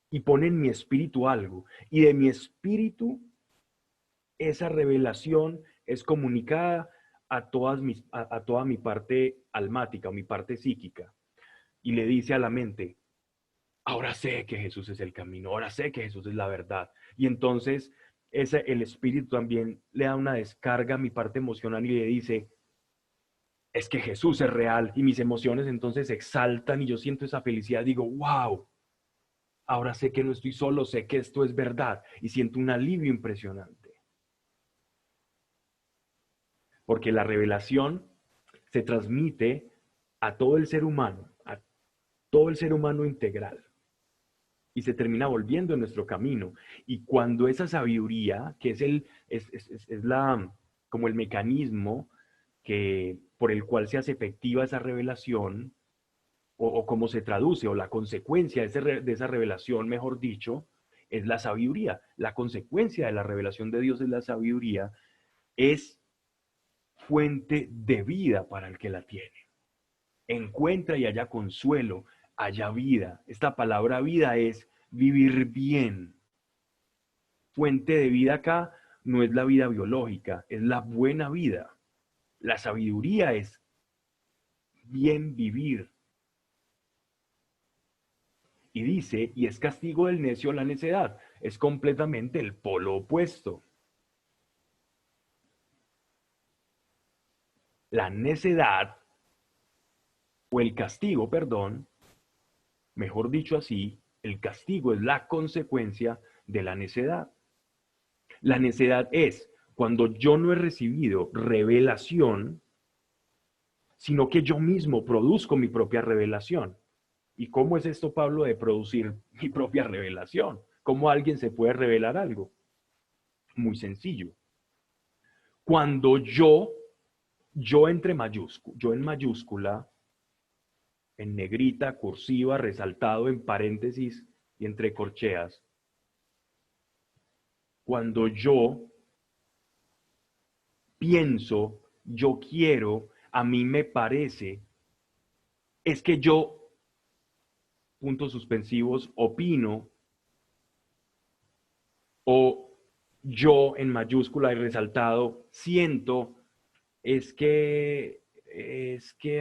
y pone en mi espíritu algo. Y de mi espíritu, esa revelación es comunicada a toda mi parte almática o mi parte psíquica. Y le dice a la mente, ahora sé que Jesús es el camino, ahora sé que Jesús es la verdad. Y entonces el espíritu también le da una descarga a mi parte emocional y le dice, es que Jesús es real. Y mis emociones entonces se exaltan y yo siento esa felicidad. Digo, wow, ahora sé que no estoy solo, sé que esto es verdad. Y siento un alivio impresionante. Porque la revelación se transmite a todo el ser humano, a todo el ser humano integral. Y se termina volviendo en nuestro camino. Y cuando esa sabiduría, que es la, como el mecanismo por el cual se hace efectiva esa revelación, o cómo se traduce, o la consecuencia de esa revelación, mejor dicho, es la sabiduría. La consecuencia de la revelación de Dios es la sabiduría, es fuente de vida para el que la tiene. Encuentra y haya consuelo, haya vida. Esta palabra vida es vivir bien. Fuente de vida acá no es la vida biológica, es la buena vida. La sabiduría es bien vivir. Y dice, y es castigo del necio la necedad. Es completamente el polo opuesto. La necedad, o el castigo, perdón, mejor dicho así, el castigo es la consecuencia de la necedad. La necedad es cuando yo no he recibido revelación, sino que yo mismo produzco mi propia revelación. ¿Y cómo es esto, Pablo, de producir mi propia revelación? ¿Cómo alguien se puede revelar algo? Muy sencillo. Cuando yo entre mayúscula, yo en mayúscula, en negrita, cursiva, resaltado en paréntesis y entre corcheas, cuando yo pienso, yo quiero, a mí me parece, es que yo, puntos suspensivos, opino, o yo en mayúscula y resaltado, siento, es que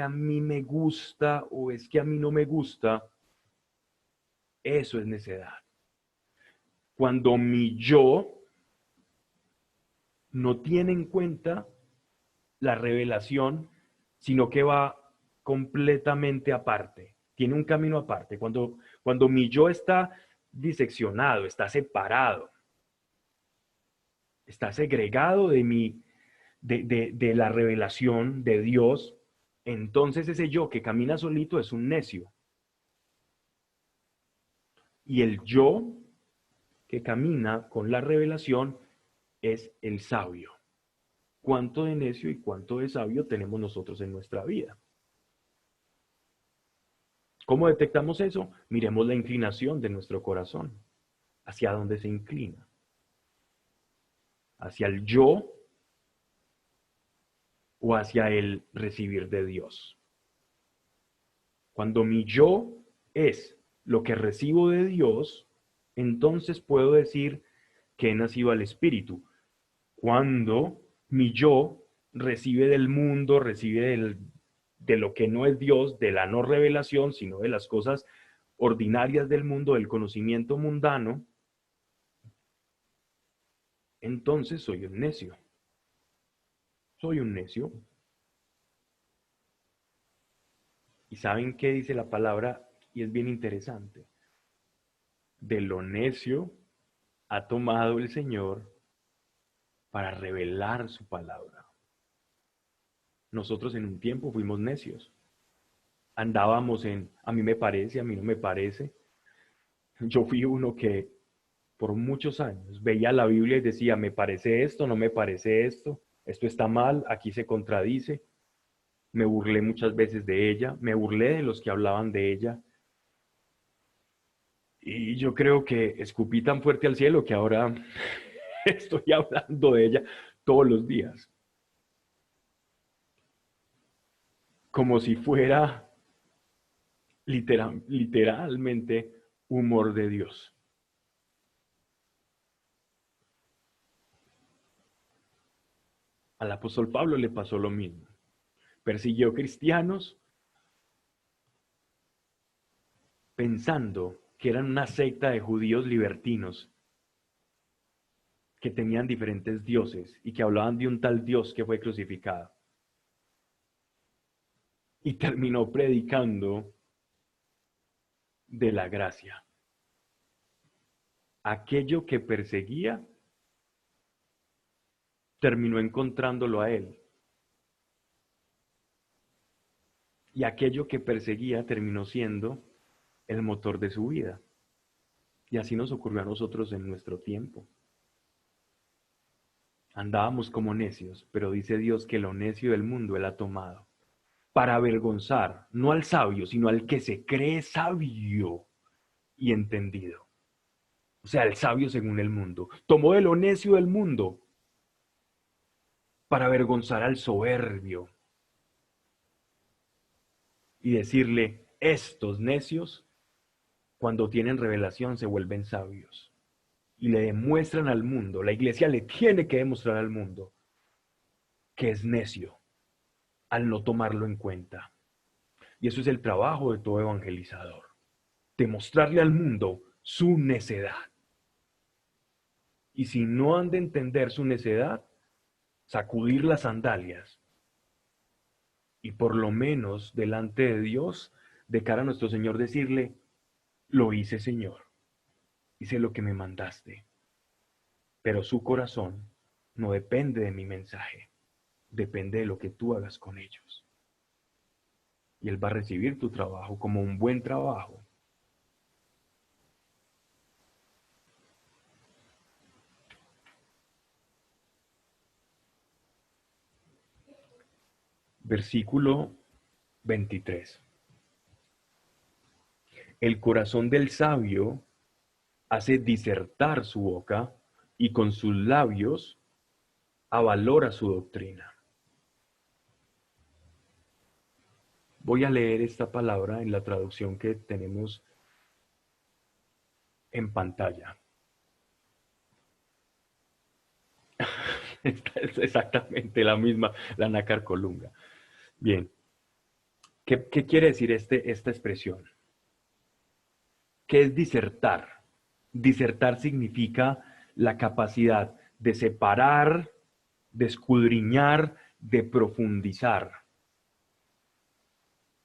a mí me gusta o es que a mí no me gusta, eso es necedad. Cuando mi yo no tiene en cuenta la revelación, sino que va completamente aparte, tiene un camino aparte. Cuando mi yo está diseccionado, está separado, está segregado de la revelación de Dios, entonces ese yo que camina solito es un necio. Y el yo que camina con la revelación es el sabio. ¿Cuánto de necio y cuánto de sabio tenemos nosotros en nuestra vida? ¿Cómo detectamos eso? Miremos la inclinación de nuestro corazón. ¿Hacia dónde se inclina? ¿Hacia el yo o hacia el recibir de Dios? Cuando mi yo es lo que recibo de Dios, entonces puedo decir que he nacido al Espíritu. Cuando mi yo recibe del mundo, de lo que no es Dios, de la no revelación, sino de las cosas ordinarias del mundo, del conocimiento mundano, entonces soy un necio. Soy un necio. ¿Y saben qué dice la palabra? Y es bien interesante. De lo necio ha tomado el Señor para revelar su palabra. Nosotros en un tiempo fuimos necios. Andábamos en, a mí me parece, a mí no me parece. Yo fui uno que por muchos años veía la Biblia y decía, me parece esto, no me parece esto está mal, aquí se contradice. Me burlé muchas veces de ella, me burlé de los que hablaban de ella. Y yo creo que escupí tan fuerte al cielo que ahora estoy hablando de ella todos los días, como si fuera literalmente humor de Dios. Al apóstol Pablo le pasó lo mismo. Persiguió cristianos pensando que eran una secta de judíos libertinos que tenían diferentes dioses y que hablaban de un tal Dios que fue crucificado. Y terminó predicando de la gracia. Aquello que perseguía terminó encontrándolo a él. Y aquello que perseguía terminó siendo el motor de su vida. Y así nos ocurrió a nosotros en nuestro tiempo. Andábamos como necios, pero dice Dios que lo necio del mundo Él ha tomado para avergonzar, no al sabio, sino al que se cree sabio y entendido. O sea, el sabio según el mundo. Tomó de lo necio del mundo para avergonzar al soberbio y decirle, estos necios, cuando tienen revelación, se vuelven sabios. Y le demuestran al mundo, la iglesia le tiene que demostrar al mundo que es necio al no tomarlo en cuenta. Y eso es el trabajo de todo evangelizador. Demostrarle al mundo su necedad. Y si no han de entender su necedad, sacudir las sandalias y por lo menos delante de Dios, de cara a nuestro Señor, decirle, lo hice Señor, hice lo que me mandaste, pero su corazón no depende de mi mensaje, depende de lo que tú hagas con ellos. Y Él va a recibir tu trabajo como un buen trabajo. Versículo 23. El corazón del sabio hace disertar su boca y con sus labios avalora su doctrina. Voy a leer esta palabra en la traducción que tenemos en pantalla. Esta es exactamente la misma, la nácar colunga. Bien, ¿qué quiere decir esta expresión? ¿Qué es disertar? Disertar significa la capacidad de separar, de escudriñar, de profundizar.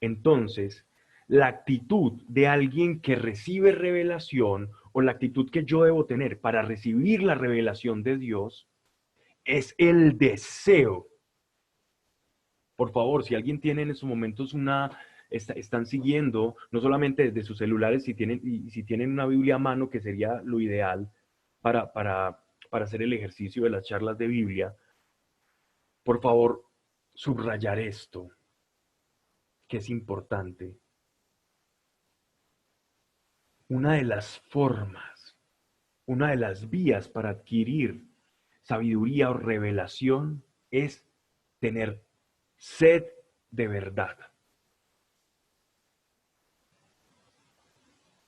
Entonces, la actitud de alguien que recibe revelación o la actitud que yo debo tener para recibir la revelación de Dios es el deseo. Por favor, si alguien tiene en estos momentos están siguiendo, no solamente desde sus celulares, si tienen una Biblia a mano, que sería lo ideal para hacer el ejercicio de las charlas de Biblia, por favor, subrayar esto, que es importante. Una de las formas, una de las vías para adquirir sabiduría o revelación es tener sed de verdad.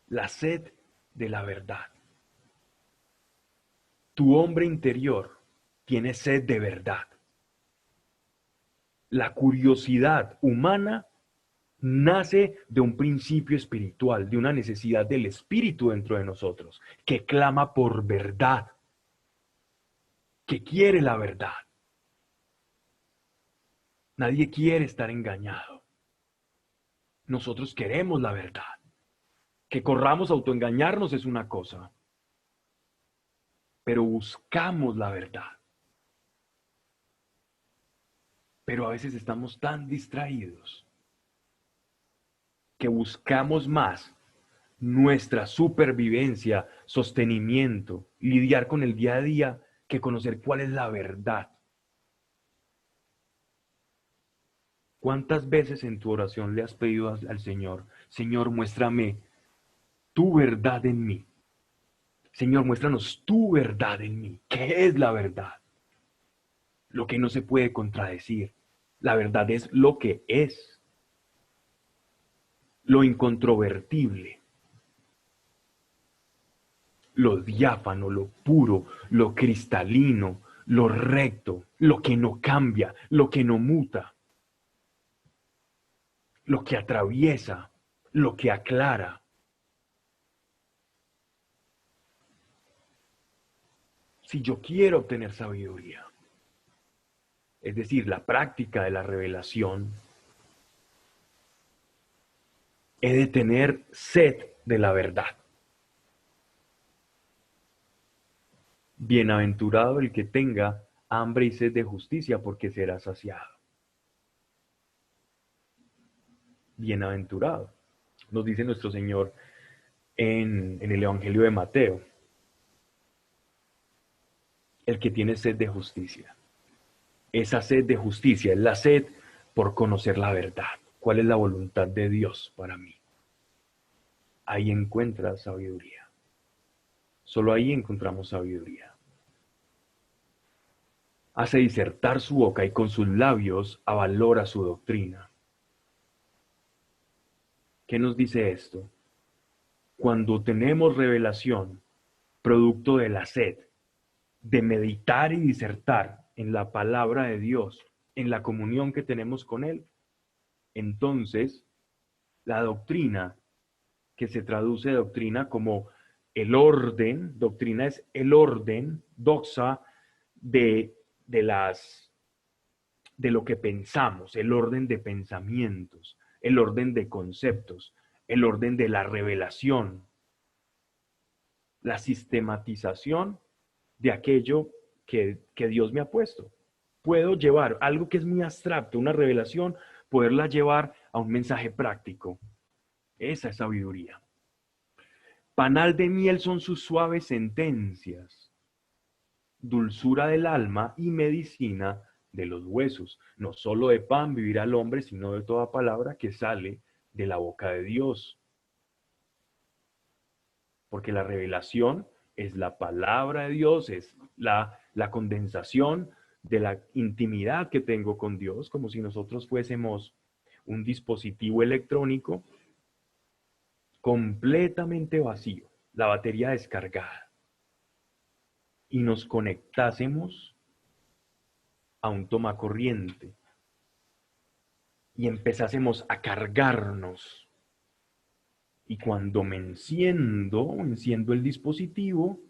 La sed de la verdad. Tu hombre interior tiene sed de verdad. La curiosidad humana nace de un principio espiritual, de una necesidad del espíritu dentro de nosotros, que clama por verdad, que quiere la verdad. Nadie quiere estar engañado. Nosotros queremos la verdad. Que corramos a autoengañarnos es una cosa, pero buscamos la verdad. Pero a veces estamos tan distraídos que buscamos más nuestra supervivencia, sostenimiento, lidiar con el día a día, que conocer cuál es la verdad. ¿Cuántas veces en tu oración le has pedido al Señor, Señor, muéstrame tu verdad en mí? Señor, muéstranos tu verdad en mí. ¿Qué es la verdad? Lo que no se puede contradecir. La verdad es lo que es, lo incontrovertible, lo diáfano, lo puro, lo cristalino, lo recto, lo que no cambia, lo que no muta, lo que atraviesa, lo que aclara. Si yo quiero obtener sabiduría, es decir, la práctica de la revelación, he de tener sed de la verdad. Bienaventurado el que tenga hambre y sed de justicia, porque será saciado. Bienaventurado, nos dice nuestro Señor en el Evangelio de Mateo, el que tiene sed de justicia. Esa sed de justicia es la sed por conocer la verdad. ¿Cuál es la voluntad de Dios para mí? Ahí encuentras sabiduría. Solo ahí encontramos sabiduría. Hace disertar su boca y con sus labios avalora su doctrina. ¿Qué nos dice esto? Cuando tenemos revelación, producto de la sed, de meditar y disertar en la palabra de Dios, en la comunión que tenemos con Él, entonces la doctrina, que se traduce doctrina como el orden, doctrina es el orden, doxa, de, de, las, de lo que pensamos, el orden de pensamientos, el orden de conceptos, el orden de la revelación, la sistematización de aquello que Dios me ha puesto. Puedo llevar algo que es muy abstracto, una revelación, poderla llevar a un mensaje práctico. Esa es sabiduría. Panal de miel son sus suaves sentencias, dulzura del alma y medicina de los huesos. No solo de pan vivirá el hombre, sino de toda palabra que sale de la boca de Dios. Porque la revelación es la palabra de Dios, es la condensación de la intimidad que tengo con Dios, como si nosotros fuésemos un dispositivo electrónico completamente vacío, la batería descargada, y nos conectásemos a un tomacorriente y empezásemos a cargarnos. Y cuando me enciendo el dispositivo,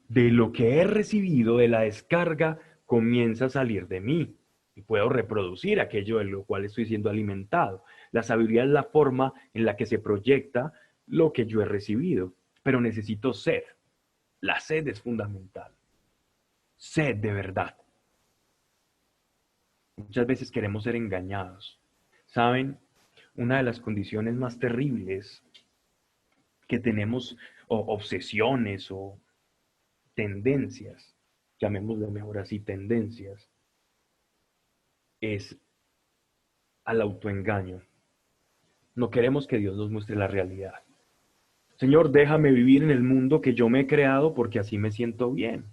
de lo que he recibido, de la descarga, comienza a salir de mí. Y puedo reproducir aquello de lo cual estoy siendo alimentado. La sabiduría es la forma en la que se proyecta lo que yo he recibido. Pero necesito sed. La sed es fundamental. Sed de verdad. Muchas veces queremos ser engañados. ¿Saben? Una de las condiciones más terribles que tenemos, o obsesiones o tendencias, llamémoslo mejor así, tendencias, es al autoengaño. No queremos que Dios nos muestre la realidad. Señor, déjame vivir en el mundo que yo me he creado porque así me siento bien.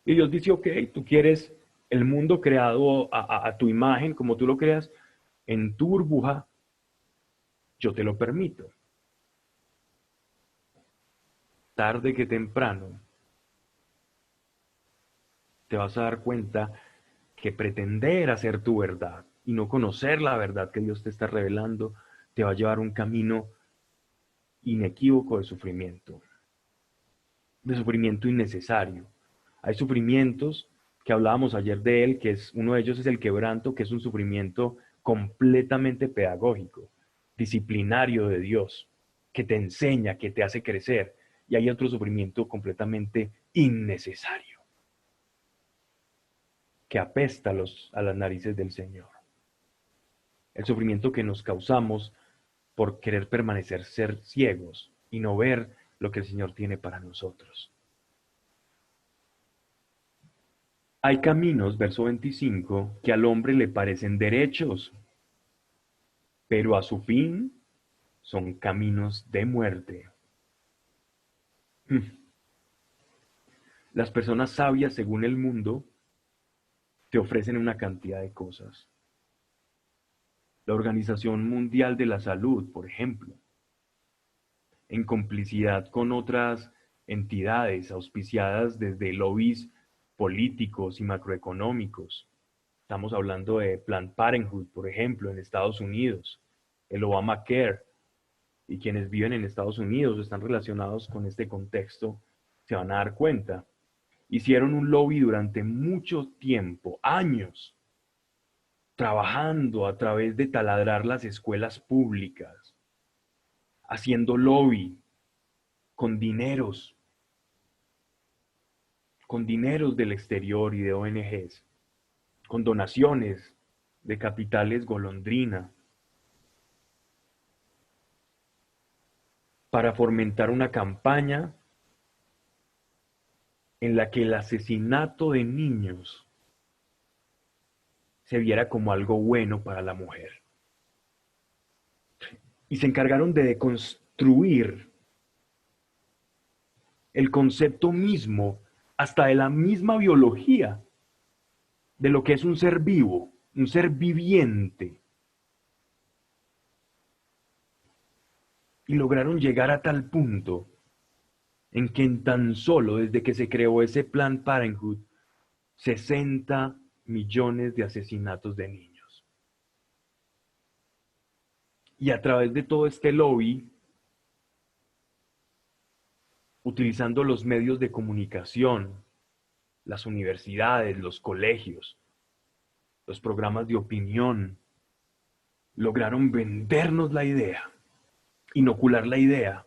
Y Dios dice, ok, tú quieres el mundo creado a tu imagen, como tú lo creas, en tu burbuja, yo te lo permito. Tarde que temprano, te vas a dar cuenta que pretender hacer tu verdad y no conocer la verdad que Dios te está revelando, te va a llevar un camino inequívoco de sufrimiento innecesario. Hay sufrimientos que hablábamos ayer de él, que es uno de ellos es el quebranto, que es un sufrimiento completamente pedagógico, disciplinario de Dios, que te enseña, que te hace crecer. Y hay otro sufrimiento completamente innecesario. que apesta a las narices del Señor. El sufrimiento que nos causamos por querer permanecer ser ciegos y no ver lo que el Señor tiene para nosotros. Hay caminos, verso 25, que al hombre le parecen derechos, pero a su fin son caminos de muerte. Las personas sabias, según el mundo, te ofrecen una cantidad de cosas. La Organización Mundial de la Salud, por ejemplo, en complicidad con otras entidades auspiciadas desde lobbies políticos y macroeconómicos. Estamos hablando de Planned Parenthood, por ejemplo, en Estados Unidos, el Obamacare, y quienes viven en Estados Unidos o están relacionados con este contexto se van a dar cuenta. Hicieron un lobby durante mucho tiempo, años, trabajando a través de taladrar las escuelas públicas, haciendo lobby con dineros del exterior y de ONGs, con donaciones de capitales golondrina, para fomentar una campaña en la que el asesinato de niños se viera como algo bueno para la mujer. Y se encargaron de deconstruir el concepto mismo, hasta de la misma biología, de lo que es un ser vivo, un ser viviente. Y lograron llegar a tal punto en que en tan solo desde que se creó ese Planned Parenthood, 60 millones de asesinatos de niños. Y a través de todo este lobby, utilizando los medios de comunicación, las universidades, los colegios, los programas de opinión, lograron vendernos la idea, inocular la idea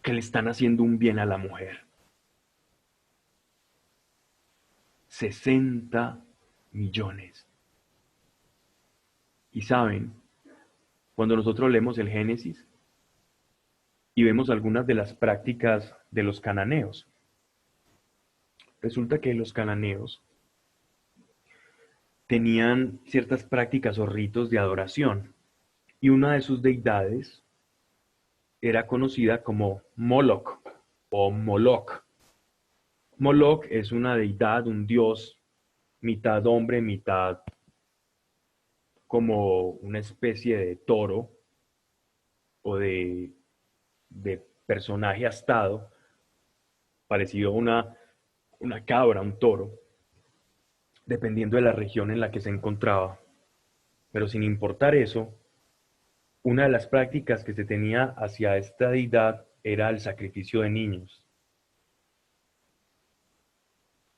que le están haciendo un bien a la mujer. 60 millones. Y saben, cuando nosotros leemos el Génesis y vemos algunas de las prácticas de los cananeos, resulta que los cananeos tenían ciertas prácticas o ritos de adoración, y una de sus deidades era conocida como Moloch o Moloch. Moloch es una deidad, un dios, mitad hombre, mitad como una especie de toro o de personaje astado, parecido a una cabra, un toro, dependiendo de la región en la que se encontraba. Pero sin importar eso, una de las prácticas que se tenía hacia esta deidad era el sacrificio de niños.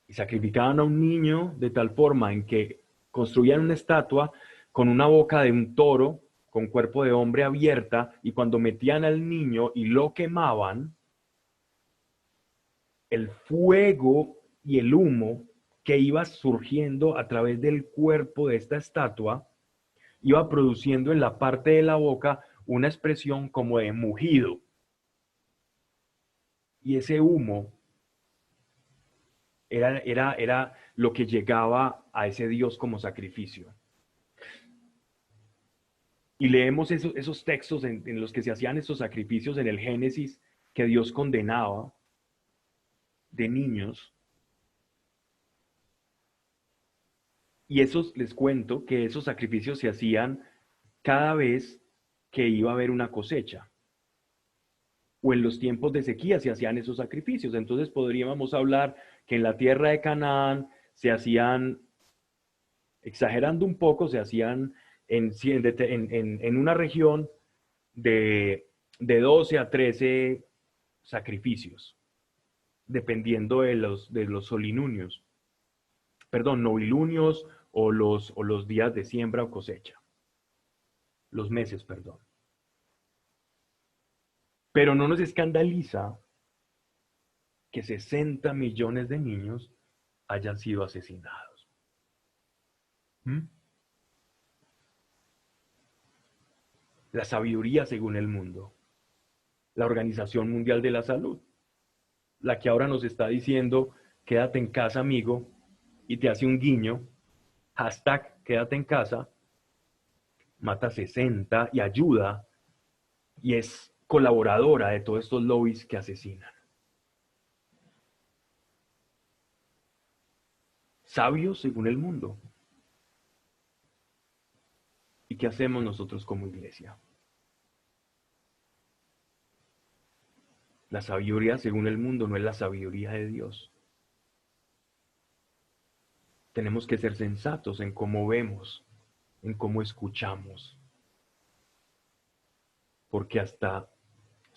Y sacrificaban a un niño de tal forma en que construían una estatua con una boca de un toro, con cuerpo de hombre abierta, y cuando metían al niño y lo quemaban, el fuego y el humo que iba surgiendo a través del cuerpo de esta estatua iba produciendo en la parte de la boca una expresión como de mugido. Y ese humo era lo que llegaba a ese Dios como sacrificio. Y leemos esos textos en los que se hacían estos sacrificios en el Génesis que Dios condenaba de niños. Y esos, les cuento que esos sacrificios se hacían cada vez que iba a haber una cosecha. O en los tiempos de sequía se hacían esos sacrificios. Entonces podríamos hablar que en la tierra de Canaán se hacían, exagerando un poco, se hacían en una región de 12 a 13 sacrificios, dependiendo de los solinunios, perdón, novilunios o los días de siembra o cosecha, los meses, perdón. Pero no nos escandaliza que 60 millones de niños hayan sido asesinados. ¿Mm? La sabiduría según el mundo, la Organización Mundial de la Salud, la que ahora nos está diciendo, quédate en casa, amigo, y te hace un guiño, hashtag quédate en casa, mata 60 y ayuda, y es colaboradora de todos estos lobbies que asesinan. Sabios según el mundo. ¿Y qué hacemos nosotros como iglesia? La sabiduría según el mundo no es la sabiduría de Dios. Tenemos que ser sensatos en cómo vemos, en cómo escuchamos. Porque hasta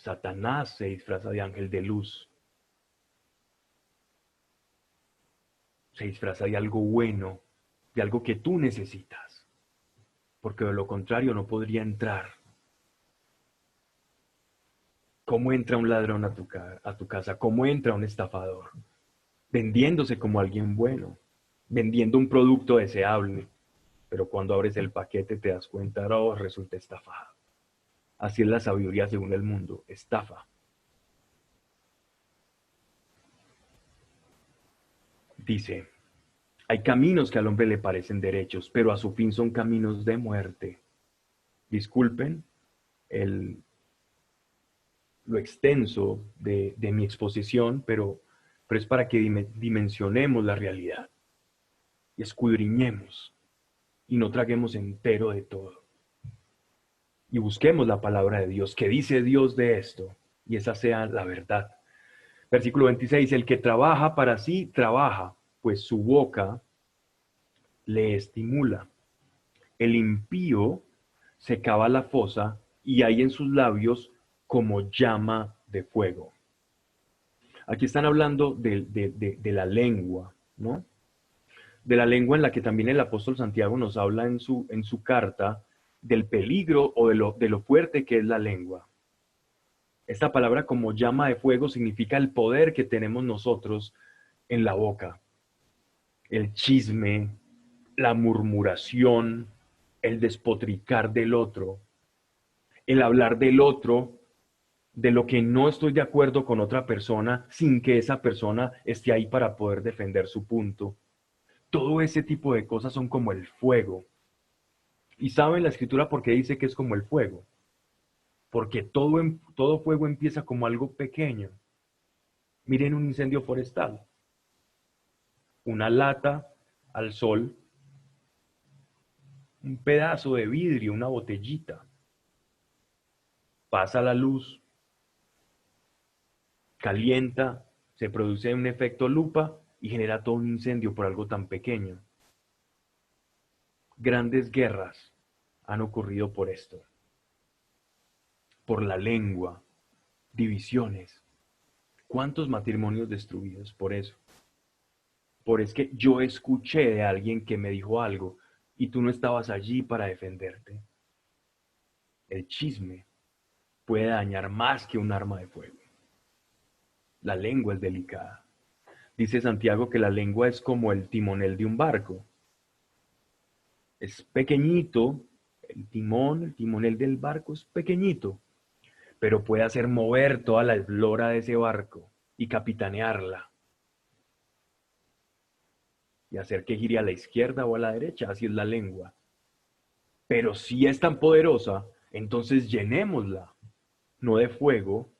Satanás se disfraza de ángel de luz. Se disfraza de algo bueno, de algo que tú necesitas. Porque de lo contrario no podría entrar. ¿Cómo entra un ladrón a tu casa? ¿Cómo entra un estafador? Vendiéndose como alguien bueno, vendiendo un producto deseable. Pero cuando abres el paquete te das cuenta, oh, resulta estafado. Así es la sabiduría según el mundo, estafa. Dice, hay caminos que al hombre le parecen derechos, pero a su fin son caminos de muerte. Disculpen el, lo extenso de mi exposición, pero es para que dimensionemos la realidad y escudriñemos y no traguemos entero de todo. Y busquemos la palabra de Dios. ¿Qué dice Dios de esto? Y esa sea la verdad. Versículo 26, el que trabaja para sí, trabaja, pues su boca le estimula. El impío se cava la fosa y hay en sus labios como llama de fuego. Aquí están hablando de la lengua, ¿no? De la lengua en la que también el apóstol Santiago nos habla en su carta del peligro o de lo fuerte que es la lengua. Esta palabra como llama de fuego significa el poder que tenemos nosotros en la boca. El chisme, la murmuración, el despotricar del otro, el hablar del otro, de lo que no estoy de acuerdo con otra persona sin que esa persona esté ahí para poder defender su punto. Todo ese tipo de cosas son como el fuego. ¿Y saben la escritura por qué dice que es como el fuego? Porque todo fuego empieza como algo pequeño. Miren un incendio forestal. Una lata al sol, un pedazo de vidrio, una botellita. Pasa la luz, calienta, se produce un efecto lupa y genera todo un incendio por algo tan pequeño. Grandes guerras han ocurrido por esto, por la lengua, divisiones. ¿Cuántos matrimonios destruidos por eso? Por es que yo escuché de alguien que me dijo algo y tú no estabas allí para defenderte. El chisme puede dañar más que un arma de fuego. La lengua es delicada. Dice Santiago que la lengua es como el timonel de un barco. Es pequeñito, el timonel del barco es pequeñito, pero puede hacer mover toda la eslora de ese barco y capitanearla y hacer que gire a la izquierda o a la derecha, así es la lengua. Pero si es tan poderosa, entonces llenémosla, no de fuego,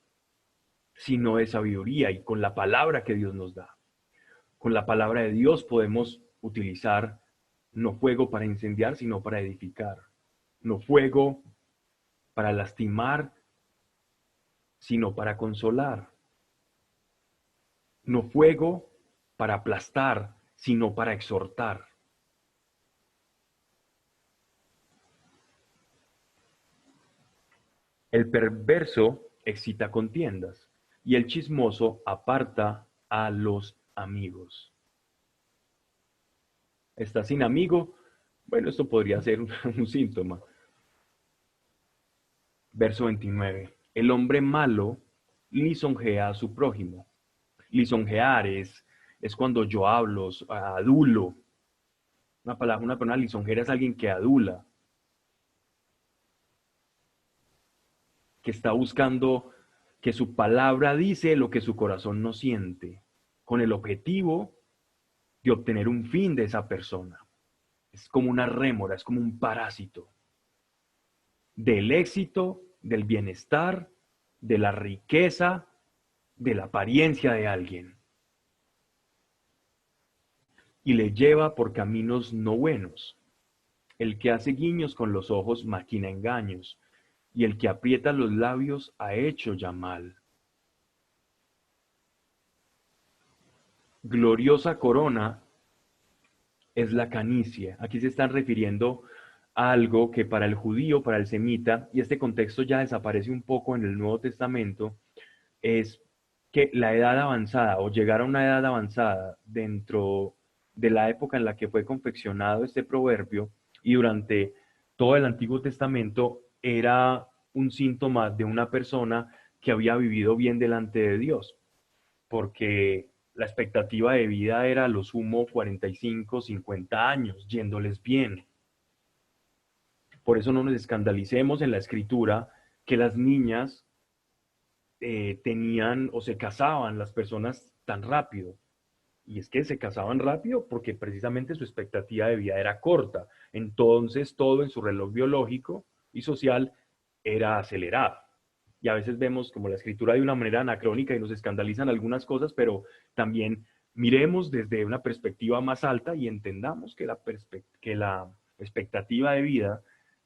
sino de sabiduría y con la palabra que Dios nos da. Con la palabra de Dios podemos utilizar no fuego para incendiar, sino para edificar. No fuego para lastimar, sino para consolar. No fuego para aplastar, sino para exhortar. El perverso excita contiendas y el chismoso aparta a los amigos. ¿Está sin amigo? Bueno, esto podría ser un síntoma. Verso 29. El hombre malo lisonjea a su prójimo. Lisonjear es es cuando yo hablo, adulo. Una palabra, una persona lisonjera es alguien que adula, que está buscando que su palabra dice lo que su corazón no siente, con el objetivo de obtener un fin de esa persona. Es como una rémora, es como un parásito del éxito, del bienestar, de la riqueza, de la apariencia de alguien. Y le lleva por caminos no buenos. El que hace guiños con los ojos maquina engaños, y el que aprieta los labios ha hecho ya mal. Gloriosa corona es la canicia. Aquí se están refiriendo a algo que para el judío, para el semita, y este contexto ya desaparece un poco en el Nuevo Testamento, es que la edad avanzada o llegar a una edad avanzada dentro de la época en la que fue confeccionado este proverbio y durante todo el Antiguo Testamento era un síntoma de una persona que había vivido bien delante de Dios, porque la expectativa de vida era a lo sumo 45, 50 años, yéndoles bien. Por eso no nos escandalicemos en la escritura que las niñas tenían o se casaban las personas tan rápido. Y es que se casaban rápido porque precisamente su expectativa de vida era corta. Entonces todo en su reloj biológico y social era acelerado. Y a veces vemos como la escritura de una manera anacrónica y nos escandalizan algunas cosas, pero también miremos desde una perspectiva más alta y entendamos que la expectativa de vida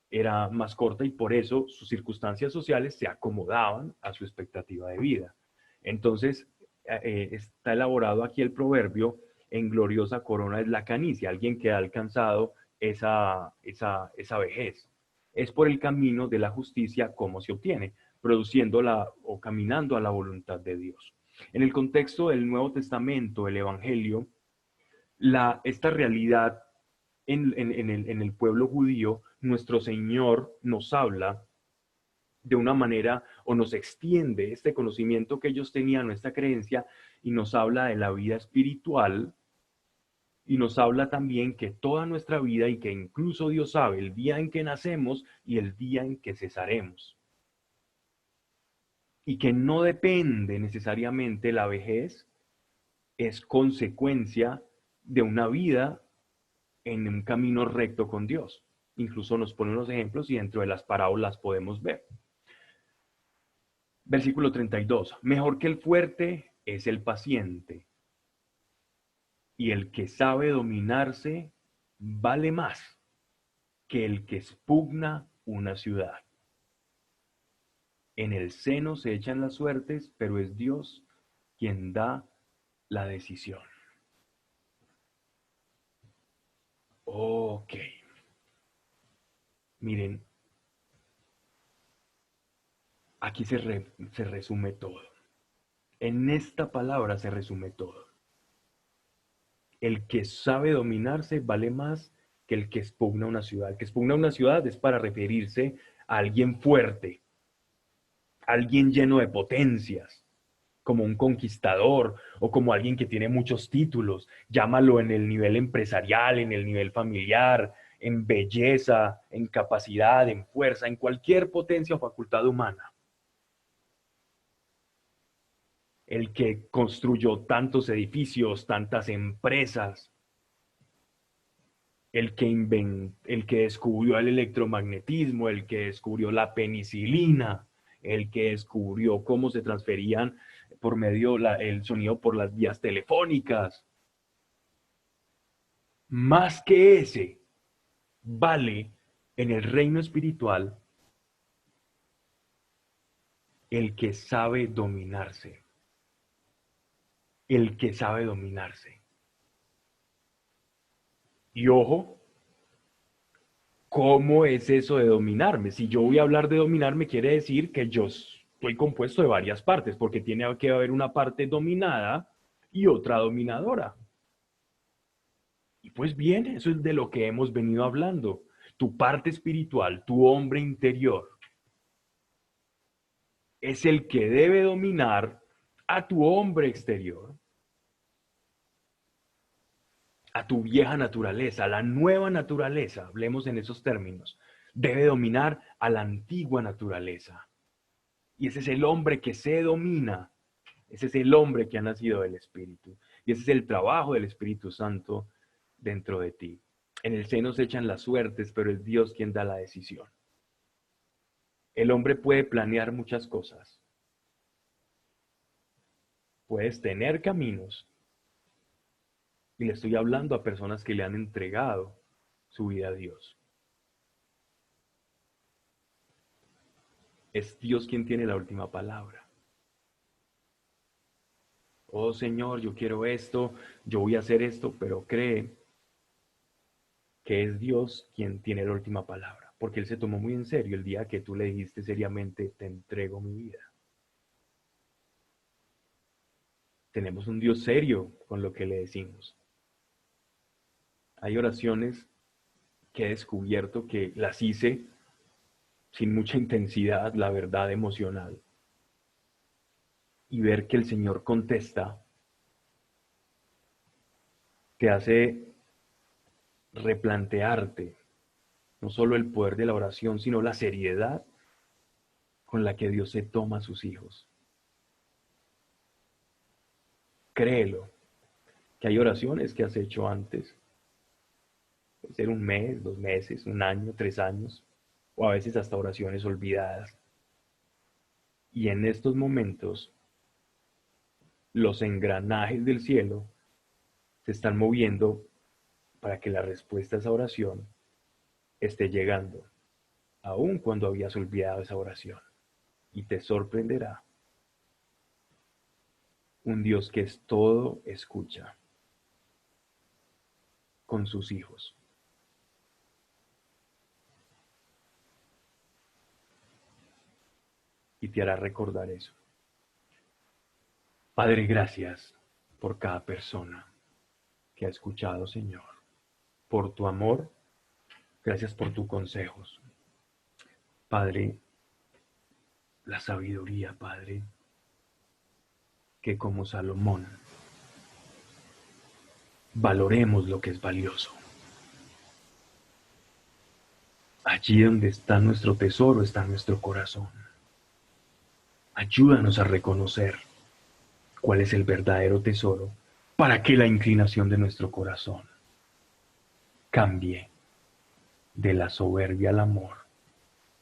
era más corta y por eso sus circunstancias sociales se acomodaban a su expectativa de vida. Entonces, está elaborado aquí el proverbio, en gloriosa corona es la canicia, alguien que ha alcanzado esa vejez. Es por el camino de la justicia como se obtiene, produciéndola o caminando a la voluntad de Dios. En el contexto del Nuevo Testamento, el Evangelio, esta realidad en el pueblo judío, nuestro Señor nos habla de una manera o nos extiende este conocimiento que ellos tenían, nuestra creencia, y nos habla de la vida espiritual y nos habla también que toda nuestra vida y que incluso Dios sabe el día en que nacemos y el día en que cesaremos. Y que no depende necesariamente la vejez, es consecuencia de una vida en un camino recto con Dios. Incluso nos pone unos ejemplos y dentro de las parábolas podemos ver. Versículo 32. Mejor que el fuerte es el paciente, y el que sabe dominarse vale más que el que expugna una ciudad. En el seno se echan las suertes, pero es Dios quien da la decisión. Ok. Miren, aquí se resume todo. En esta palabra se resume todo. El que sabe dominarse vale más que el que expugna una ciudad. El que expugna una ciudad es para referirse a alguien fuerte, alguien lleno de potencias, como un conquistador o como alguien que tiene muchos títulos. Llámalo en el nivel empresarial, en el nivel familiar, en belleza, en capacidad, en fuerza, en cualquier potencia o facultad humana. El que construyó tantos edificios, tantas empresas, el que descubrió el electromagnetismo, el que descubrió la penicilina, el que descubrió cómo se transferían por medio el sonido por las vías telefónicas. Más que ese, vale en el reino espiritual el que sabe dominarse. El que sabe dominarse. Y ojo, ¿cómo es eso de dominarme? Si yo voy a hablar de dominarme, quiere decir que yo estoy compuesto de varias partes, porque tiene que haber una parte dominada y otra dominadora. Y pues bien, eso es de lo que hemos venido hablando. Tu parte espiritual, tu hombre interior, es el que debe dominar a tu hombre exterior. a tu vieja naturaleza. La nueva naturaleza, hablemos en esos términos, debe dominar a la antigua naturaleza. Y ese es el hombre que se domina. Ese es el hombre que ha nacido del Espíritu. Y ese es el trabajo del Espíritu Santo dentro de ti. En el seno se echan las suertes, pero es Dios quien da la decisión. El hombre puede planear muchas cosas. Puedes tener caminos. Y le estoy hablando a personas que le han entregado su vida a Dios. Es Dios quien tiene la última palabra. Oh Señor, yo quiero esto, yo voy a hacer esto, pero cree que es Dios quien tiene la última palabra, porque Él se tomó muy en serio el día que tú le dijiste seriamente, te entrego mi vida. Tenemos un Dios serio con lo que le decimos. Hay oraciones que he descubierto que las hice sin mucha intensidad, la verdad, emocional. Y ver que el Señor contesta te hace replantearte no solo el poder de la oración, sino la seriedad con la que Dios se toma a sus hijos. Créelo, que hay oraciones que has hecho antes. Puede ser un mes, 2 meses, un año, 3 años, o a veces hasta oraciones olvidadas. Y en estos momentos, los engranajes del cielo se están moviendo para que la respuesta a esa oración esté llegando, aun cuando habías olvidado esa oración. Y te sorprenderá un Dios que es todo escucha con sus hijos. Y te hará recordar eso. Padre, gracias por cada persona que ha escuchado, Señor, por tu amor, gracias por tus consejos. Padre, la sabiduría, Padre, que como Salomón valoremos lo que es valioso. Allí donde está nuestro tesoro está nuestro corazón. Ayúdanos a reconocer cuál es el verdadero tesoro para que la inclinación de nuestro corazón cambie de la soberbia al amor,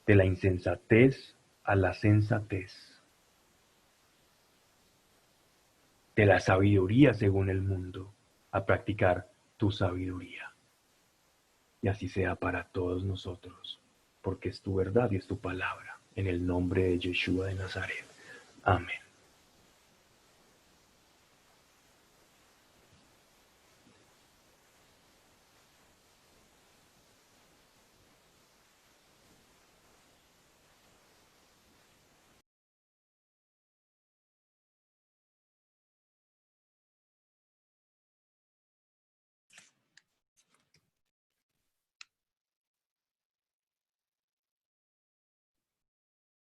de la insensatez a la sensatez, de la sabiduría según el mundo a practicar tu sabiduría. Y así sea para todos nosotros, porque es tu verdad y es tu palabra. En el nombre de Yeshua de Nazaret. Amén.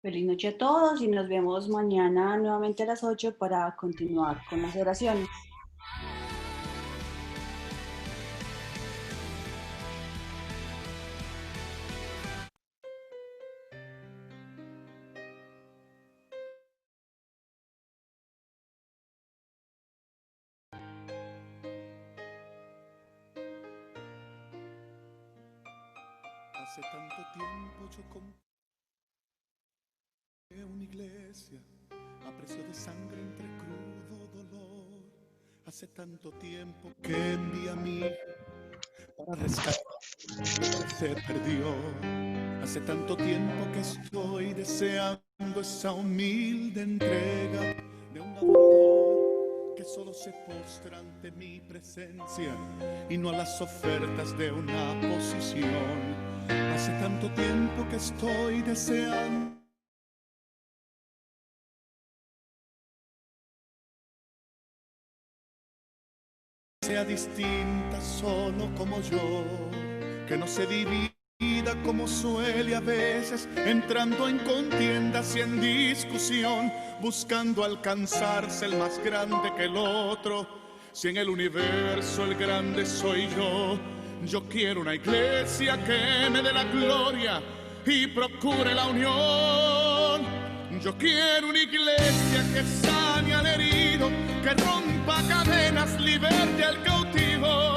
Feliz noche a todos y nos vemos mañana nuevamente a las 8 para continuar con las oraciones. Hace tanto tiempo yo compré una iglesia a precio de sangre entre crudo dolor. Hace tanto tiempo que envié a mi hija para rescatar lo que se perdió. Hace tanto tiempo que estoy deseando esa humilde entrega de un adorador que solo se postra ante mi presencia y no a las ofertas de una posición. Hace tanto tiempo que estoy deseando sea distinta solo como yo, que no se divida como suele a veces, entrando en contiendas y en discusión, buscando alcanzarse el más grande que el otro, Si en el universo el grande soy yo, yo quiero una iglesia que me dé la gloria y procure la unión. Yo quiero una iglesia que sane al herido, que rompa cadenas, liberte al cautivo,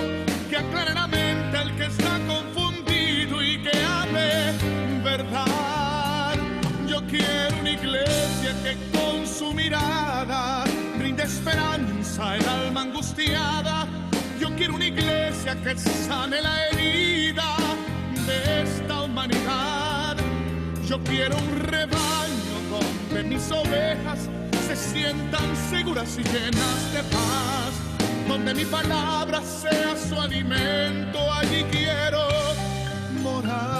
que aclare la mente al que está confundido y que hable verdad. Yo quiero una iglesia que con su mirada brinde esperanza al alma angustiada. Yo quiero una iglesia que sane la herida de esta humanidad. Yo quiero un rebaño donde mis ovejas se sientan seguras y llenas de paz, donde mi palabra sea su alimento. Allí quiero morar.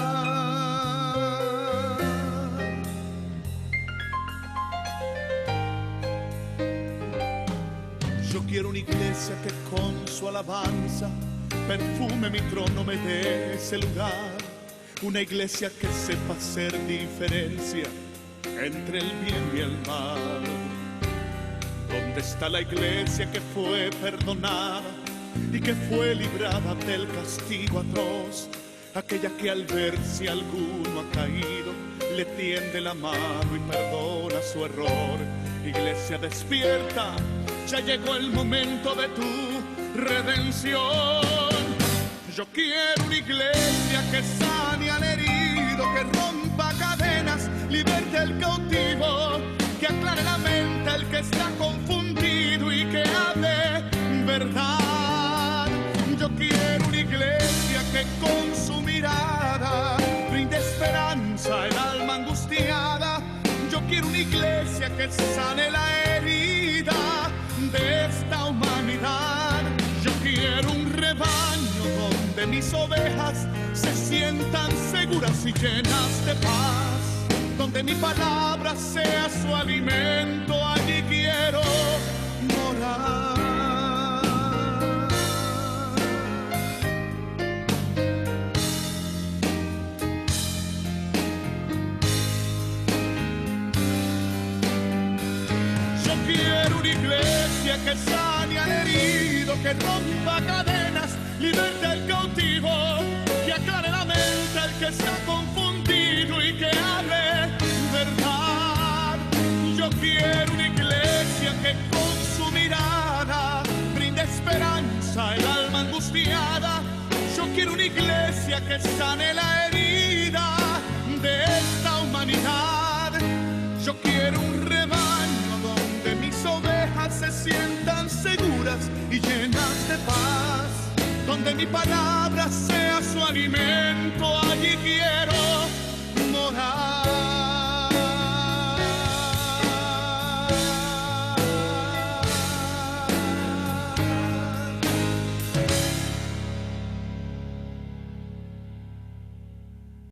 Yo quiero una iglesia que con su alabanza perfume mi trono, me dé ese lugar. Una iglesia que sepa hacer diferencia entre el bien y el mal. ¿Dónde está la iglesia que fue perdonada y que fue librada del castigo atroz? Aquella que al ver si alguno ha caído le tiende la mano y perdona su error. Iglesia despierta, ya llegó el momento de tu redención. Yo quiero una iglesia que sane al herido, que rompa cadenas, liberte al cautivo, que aclare la mente al que está confundido y que hable verdad. Yo quiero una iglesia que con su mirada brinde esperanza al alma angustiada. Yo quiero una iglesia que sane la herida de esta humanidad. Yo quiero un rebaño donde mis ovejas se sientan seguras y llenas de paz, donde mi palabra sea su alimento. Allí quiero morar. Yo quiero una iglesia que sane al herido, que rompa cadenas, liberte al cautivo, que aclare la mente al que está confundido y que hable verdad. Yo quiero una iglesia que con su mirada brinde esperanza al alma angustiada. Yo quiero una iglesia que sane la herida de esta humanidad. Yo quiero un rebaño donde mis ovejas se sientan seguras y llenas de paz, donde mi palabra sea su alimento. Allí quiero morar.